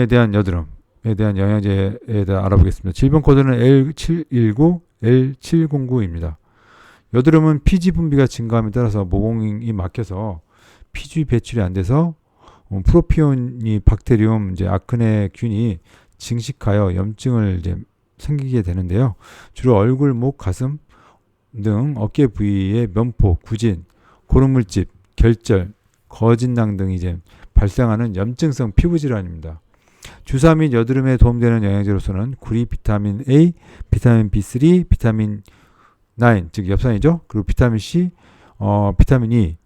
대한 영양제에 대해 알아보겠습니다. 질병 코드는 L719, L709입니다. 여드름은 피지 분비가 증가함에 따라서 모공이 막혀서 피지 배출이 안 돼서 프로피온이 박테리움 이제 아크네 균이 증식하여 염증을 이제 생기게 되는데요. 주로 얼굴, 목, 가슴 등 어깨 부위에 면포, 구진, 고름물집, 결절, 거진낭 등 이제 발생하는 염증성 피부 질환입니다. 주사 및 여드름에 도움되는 영양제로서는 구리, 비타민 A, 비타민 B3, 비타민 9, 즉 엽산이죠. 그리고 비타민 C, 비타민 E,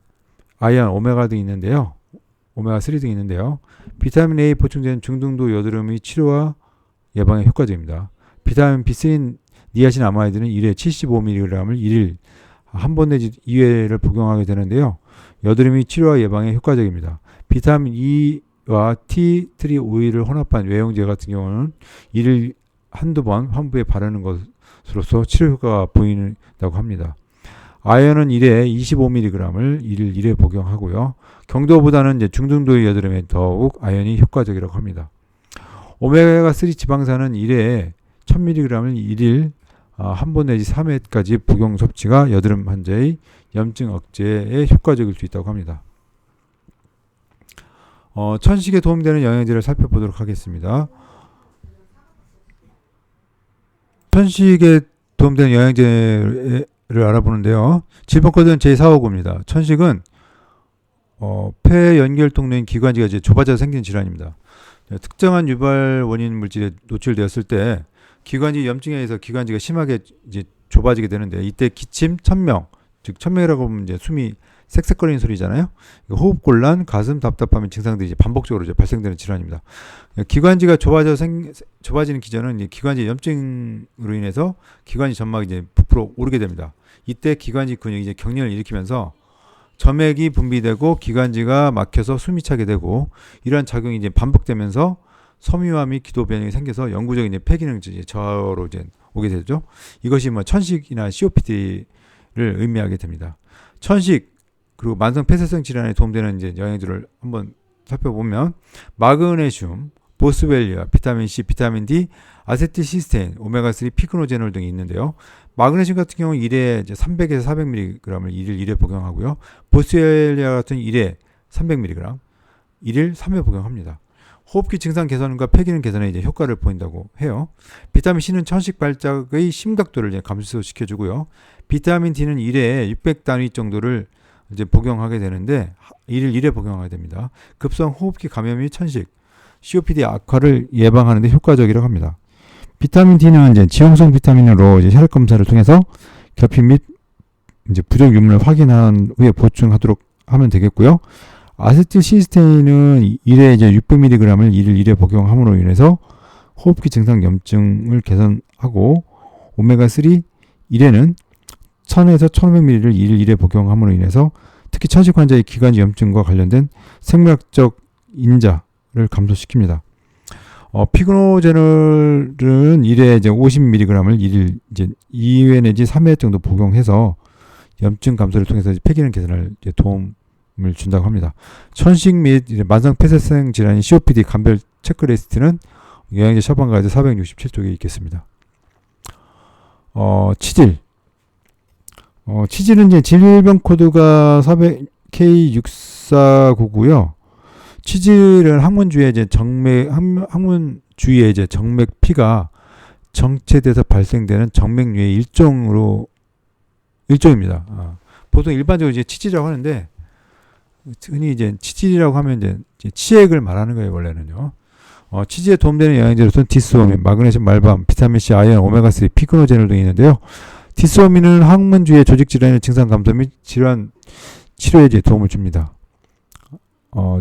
아연, 오메가 등이 있는데요. 오메가 3 등이 있는데요. 비타민 A 보충제는 중등도 여드름의 치료와 예방에 효과적입니다. 비타민 B3 니아신 아마이드는 1회 75mg을 1일 한 번 내지 2회를 복용하게 되는데요. 여드름이 치료와 예방에 효과적입니다. 비타민 E와 T3 오일을 혼합한 외용제 같은 경우는 1일 한두 번 환부에 바르는 것으로서 치료 효과가 보인다고 합니다. 아연은 1회 25mg을 1일 1회 복용하고요. 경도보다는 이제 중등도의 여드름에 더욱 아연이 효과적이라고 합니다. 오메가3 지방산은 1회에 1000mg을 1일 한 번 내지 3회까지 복용 섭취가 여드름 환자의 염증 억제에 효과적일 수 있다고 합니다. 천식에 도움되는 영양제를 살펴보도록 하겠습니다. 천식에 도움되는 영양제를 알아보는데요. 질병 코드는 제459입니다. 천식은 폐 연결 통로인 기관지가 이제 좁아져 생긴 질환입니다. 특정한 유발 원인 물질에 노출되었을 때 기관지 염증에 의해서 기관지가 심하게 이제 좁아지게 되는데, 이때 기침, 천명, 즉 천명이라고 하면 이제 숨이 쌕쌕거리는 소리잖아요. 호흡 곤란, 가슴 답답함의 증상들이 이제 반복적으로 이제 발생되는 질환입니다. 기관지가 좁아지는 기전은 기관지 염증으로 인해서 기관지 점막이 이제 부풀어 오르게 됩니다. 이때 기관지 근육이 이제 경련을 일으키면서 점액이 분비되고 기관지가 막혀서 숨이 차게 되고, 이러한 작용이 이제 반복되면서 섬유화 및 기도 변형이 생겨서 영구적인 이제 폐기능 저하로 이제 오게 되죠. 이것이 뭐 천식이나 COPD를 의미하게 됩니다. 천식 그리고 만성 폐쇄성 질환에 도움되는 이제 영양제를 한번 살펴보면, 마그네슘, 보스웰리아, 비타민 C, 비타민 D, 아세틸시스테인, 오메가3, 피크노제놀 등이 있는데요. 마그네슘 같은 경우는 1회 300에서 400mg을 1일 1회 복용하고요. 보스웰리아 같은 1회 300mg, 1일 3회 복용합니다. 호흡기 증상 개선과 폐기능 개선에 이제 효과를 보인다고 해요. 비타민 C는 천식 발작의 심각도를 이제 감소시켜주고요. 비타민 D는 1회에 600단위 정도를 이제 복용하게 되는데 1일 1회 복용하게 됩니다. 급성 호흡기 감염이 천식, COPD 악화를 예방하는 데 효과적이라고 합니다. 비타민 D는 이제 지용성 비타민으로 이제 혈액 검사를 통해서 결핍 및 이제 부족 유무를 확인한 후에 보충하도록 하면 되겠고요. 아세틸시스테인은 1회 이제 600mg을 1일 1회 복용함으로 인해서 호흡기 증상 염증을 개선하고, 오메가3 1회는 1000에서 1500mg를 1일 1회 복용함으로 인해서 특히 천식 환자의 기관지 염증과 관련된 생물학적 인자를 감소시킵니다. 피그노제놀은 1회 이제 50mg을 1일 이제 2회 내지 3회 정도 복용해서 염증 감소를 통해서 폐기능 개선을 이제 도움을 준다고 합니다. 천식 및 만성 폐쇄성 질환인 COPD 감별 체크리스트는 영양제 처방 가이드 467쪽에 있겠습니다. 치질. 치질은 이제 질병 코드가 400K6499고요. 치질은 항문 주위에 이제 항문 주위에 이제 정맥 피가 정체돼서 발생되는 정맥류의 일종입니다. 보통 일반적으로 이제 치질이라고 하는데, 흔히 이제 치질이라고 하면 이제 치액을 말하는 거예요, 원래는요. 치질에 도움되는 영양제로서는 디스오민, 마그네슘, 말밤, 비타민 C, 아연, 오메가3, 피크노제놀 등이 있는데요. 디스오민은 항문 주위의 조직 질환의 증상 감소 및 질환 치료에 도움을 줍니다.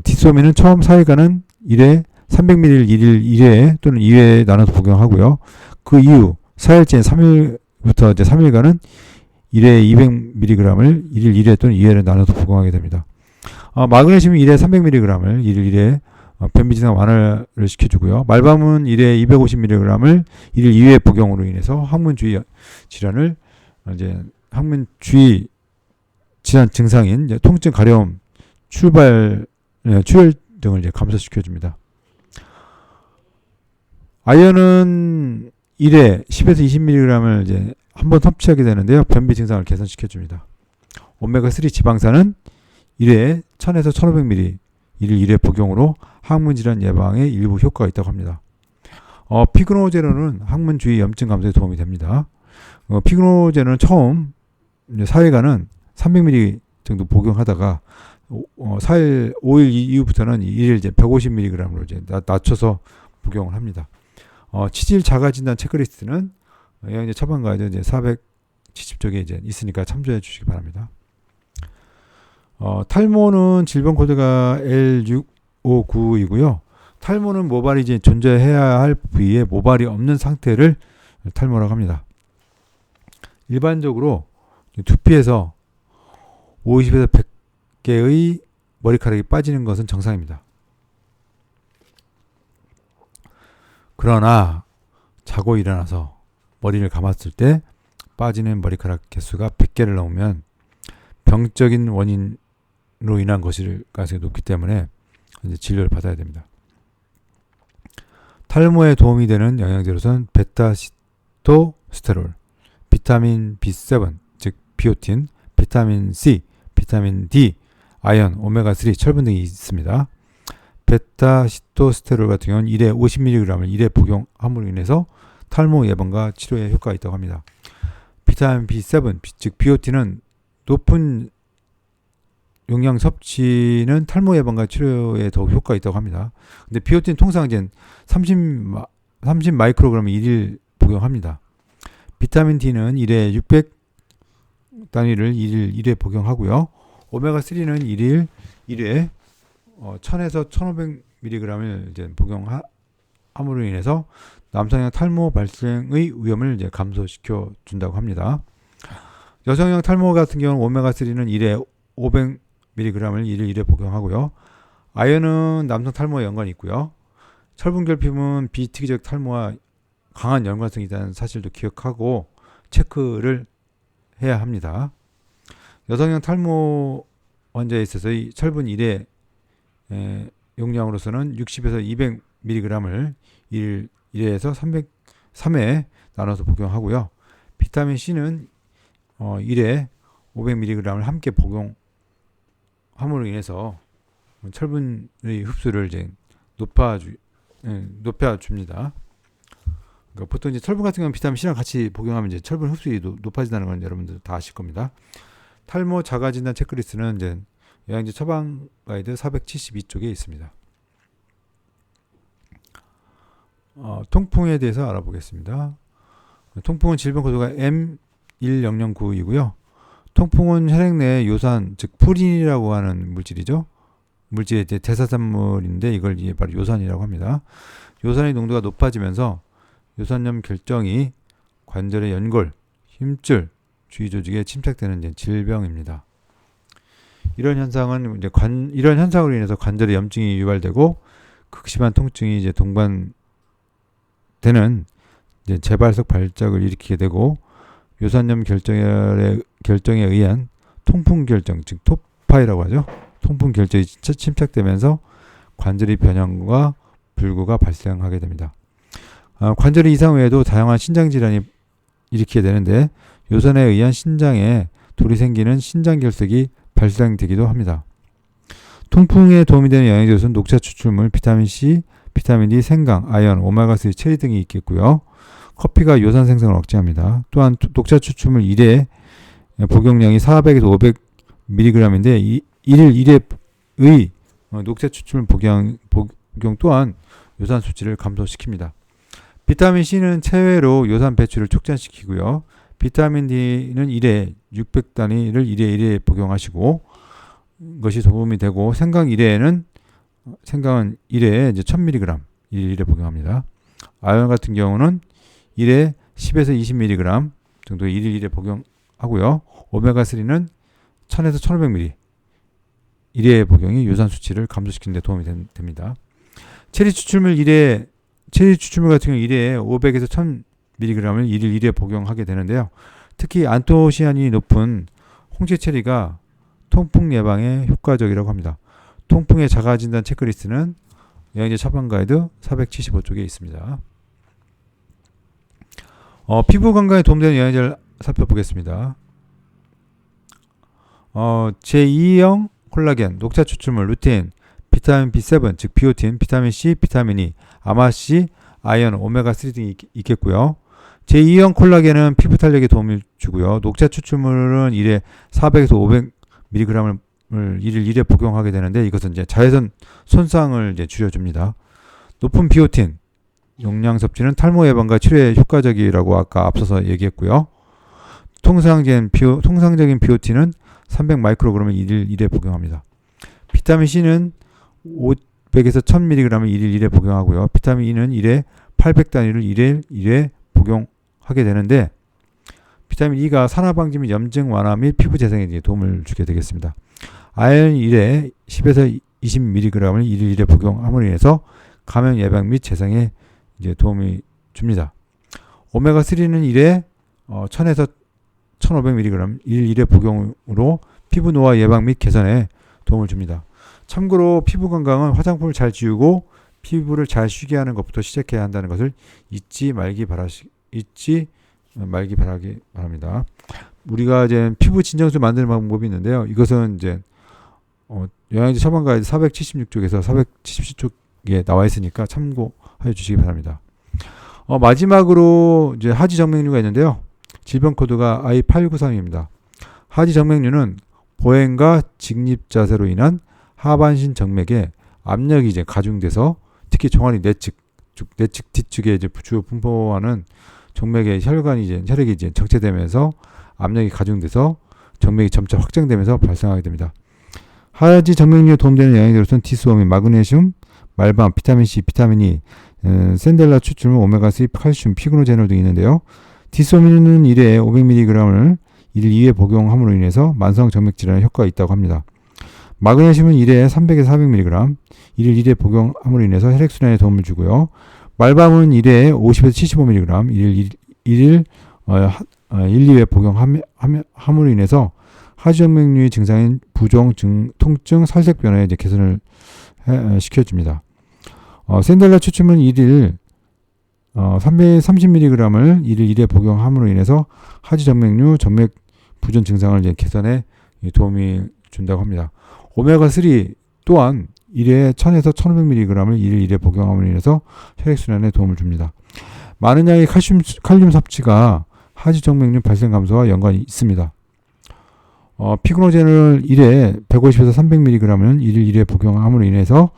디스오민은 처음 사회가는 1회 300ml 1일 1회 또는 2회 나눠서 복용하고요. 그 이후 4일째 3일부터 이제 3일간은 1회 200mg을 1일 1회 또는 2회를 나눠서 복용하게 됩니다. 마그네슘은 1회 300mg을 1일 1회 변비 증상 완화를 시켜주고요. 말밤은 1회 250mg을 1일 2회 복용으로 인해서 항문 주위 질환을 이제 항문 주위 질환 증상인 이제 통증, 가려움, 출혈 등을 이제 감소시켜줍니다. 아연은 1회 10에서 20mg을 이제 한번 섭취하게 되는데요. 변비 증상을 개선시켜줍니다. 오메가3 지방산은 1회에 1000에서 1500mg 1일 1회 복용으로 항문 질환 예방에 일부 효과가 있다고 합니다. 피그노제놀은 항문 주위 염증 감소에 도움이 됩니다. 피그노제놀은 처음 사회가는 300mg 정도 복용하다가 4일, 5일 이후부터는 1일 이제 150mg으로 이제 낮춰서 복용을 합니다. 치질 자가 진단 체크리스트는 영양제 처방 가이드 이제 470쪽에 이제 있으니까 참조해 주시기 바랍니다. 탈모는 질병 코드가 L659이고요. 탈모는 모발이 이제 존재해야 할 부위에 모발이 없는 상태를 탈모라고 합니다. 일반적으로 두피에서 50에서 100개의 머리카락이 빠지는 것은 정상입니다. 그러나 자고 일어나서 머리를 감았을 때 빠지는 머리카락 개수가 100개를 넘으면 병적인 원인으로 인한 것일 가능성이 높기 때문에 이제 진료를 받아야 됩니다. 탈모에 도움이 되는 영양제로서는 베타시토스테롤, 비타민 B7, 즉 비오틴, 비타민 C, 비타민 D, 아연, 오메가3, 철분 등이 있습니다. 베타시토스테롤 같은 경우는 1회 50mg을 1회 복용함으로 인해서 탈모 예방과 치료에 효과가 있다고 합니다. 비타민 B7, 즉 비오틴은 높은 용량 섭취는 탈모 예방과 치료에 더욱 효과가 있다고 합니다. 근데 비오틴 통상 이제 30 마이크로그램 1일 복용합니다. 비타민 D는 1회 600 단위를 1회 복용하고요. 오메가3는 1회 1000에서 1500mg을 이제 복용함으로 인해서 남성형 탈모 발생의 위험을 이제 감소시켜 준다고 합니다. 여성형 탈모 같은 경우는 오메가3는 1회 500mg을 1회 복용하고요. 아연은 남성 탈모와 연관이 있고요. 철분 결핍은 비특이적 탈모와 강한 연관성이 있다는 사실도 기억하고 체크를 해야 합니다. 여성형 탈모 환자에 있어서 이 철분 1회 용량으로서는 60에서 200mg을 1회에서 3회 나눠서 복용하고요. 비타민 C는 1회 500mg을 함께 복용함으로 인해서 철분의 흡수를 이제 높여줍니다. 그러니까 보통 이제 철분 같은 경우는 비타민 C랑 같이 복용하면 이제 철분 흡수율이 높아진다는 건 여러분들 다 아실 겁니다. 탈모 자가 진단 체크리스트는 이제 영양제 처방 가이드 472쪽에 있습니다. 통풍에 대해서 알아보겠습니다. 통풍은 질병 코드가 M10092이고요. 통풍은 혈액 내 요산, 즉 푸린이라고 하는 물질이죠. 물질의 대사산물인데 이걸 바로 요산이라고 합니다. 요산의 농도가 높아지면서 요산염 결정이 관절의 연골, 힘줄, 주위 조직에 침착되는 이제 질병입니다. 이런 현상은 이런 현상으로 인해서 관절의 염증이 유발되고 극심한 통증이 이제 동반되는 이제 재발석 발작을 일으키게 되고 요산염 결정에 의한 통풍 결정, 즉 토파이라고 하죠. 통풍 결정이 침착되면서 관절의 변형과 불구가 발생하게 됩니다. 관절의 이상 외에도 다양한 신장 질환이 일으키게 되는데 요산에 의한 신장에 돌이 생기는 신장결석이 발생되기도 합니다. 통풍에 도움이 되는 영양제로서는 녹차 추출물, 비타민 C, 비타민 D, 생강, 아연, 오메가3, 체리 등이 있겠고요. 커피가 요산 생성을 억제합니다. 또한 녹차 추출물 1회 복용량이 400에서 500mg인데 1일 1회의 녹차 추출물 복용 또한 요산 수치를 감소시킵니다. 비타민 C는 체외로 요산 배출을 촉진시키고요. 비타민 D는 1회 600단위를 1회 복용하시고 것이 도움이 되고 생강은 1회에 이제 1000mg 1회 복용합니다. 아연 같은 경우는 1회 10에서 20mg 정도 1일 1회 복용하고요. 오메가3는 1000에서 1500mg 1회 복용이 요산 수치를 감소시키는 데 도움이 됩니다. 체리 추출물 같은 경우 1회에 500에서 1000mg을 1일 1회 복용하게 되는데요. 특히 안토시아닌이 높은 홍채 체리가 통풍 예방에 효과적이라고 합니다. 통풍의 자가진단 체크리스트는 영양제 처방 가이드 475쪽에 있습니다. 피부 건강에 도움되는 영양제를 살펴보겠습니다. 제2형 콜라겐, 녹차 추출물, 루테인, 비타민 B7, 즉 비오틴, 비타민 C, 비타민 E, 아마C, 아연, 오메가3 등이 있겠고요. 제2형 콜라겐은 피부 탄력에 도움을 주고요. 녹차 추출물은 1회 400에서 500mg을 1일 1회 복용하게 되는데 이것은 이제 자외선 손상을 이제 줄여줍니다. 높은 비오틴 용량 섭취는 탈모 예방과 치료에 효과적이라고 아까 앞서서 얘기했고요. 통상적인 비오틴은 300 마이크로그램을 1일 1회 복용합니다. 비타민 C는 500에서 1000mg을 1일 1회 복용하고요. 비타민 E는 1회 800단위를 1일 1회 복용하게 되는데 비타민 E가 산화 방지 및 염증 완화 및 피부 재생에 도움을 주게 되겠습니다. 아연 1회 10에서 20mg을 1일 1회 복용함으로 인해서 감염 예방 및 재생에 이제 도움이 줍니다. 오메가3는 1회 1000에서 1500mg 1일 1회 복용으로 피부 노화 예방 및 개선에 도움을 줍니다. 참고로 피부 건강은 화장품을 잘 지우고 피부를 잘 쉬게 하는 것부터 시작해야 한다는 것을 잊지 말기 바랍니다. 우리가 이제 피부 진정수 만드는 방법이 있는데요. 이것은 이제 영양제 처방 가이드 476쪽에서 477쪽에 나와 있으니까 참고해 주시기 바랍니다. 마지막으로 이제 하지 정맥류가 있는데요. 질병 코드가 I893입니다. 하지 정맥류는 보행과 직립 자세로 인한 하반신 정맥에 압력이 이제 가중돼서 특히 종아리 내측 뒤쪽에 이제 주요 분포하는 정맥의 혈액이 이제 적체되면서 압력이 가중돼서 정맥이 점차 확장되면서 발생하게 됩니다. 하지 정맥류에 도움되는 영양제로서는 디스오민, 마그네슘, 말밤, 비타민 C, 비타민 E, 샌델라 추출물, 오메가3, 칼슘, 피그노제놀 등이 있는데요. 디스오민은 1회 500mg을 1일 2회 복용함으로 인해서 만성 정맥 질환에 효과가 있다고 합니다. 마그네슘은 1회 300에서 400mg 1일 1회 복용함으로 인해서 혈액순환에 도움을 주고요. 말밤은 1회 50에서 75mg 1일 2회 복용함으로 인해서 하지정맥류의 증상인 부종, 통증, 살색 변화에 이제 개선을 시켜줍니다. 샌델라 추출물은 1일 330mg을 1일 1회 복용함으로 인해서 하지정맥류, 정맥 부전 증상을 이제 개선에 도움이 준다고 합니다. 오메가3 또한 1회 1000에서 1500mg을 1일 1회 복용함으로 인해서 혈액순환에 도움을 줍니다. 많은 양의 칼륨 섭취가 하지정맥류 발생 감소와 연관이 있습니다. 피그노젠을 1회 150에서 300mg을 1일 1회 복용함으로 인해서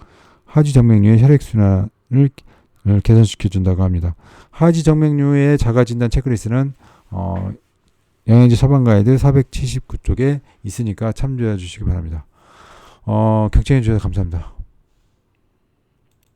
하지정맥류의 혈액순환을 개선시켜준다고 합니다. 하지정맥류의 자가진단 체크리스트는 영양제 처방 가이드 479쪽에 있으니까 참조해 주시기 바랍니다. 경청해 주셔서 감사합니다.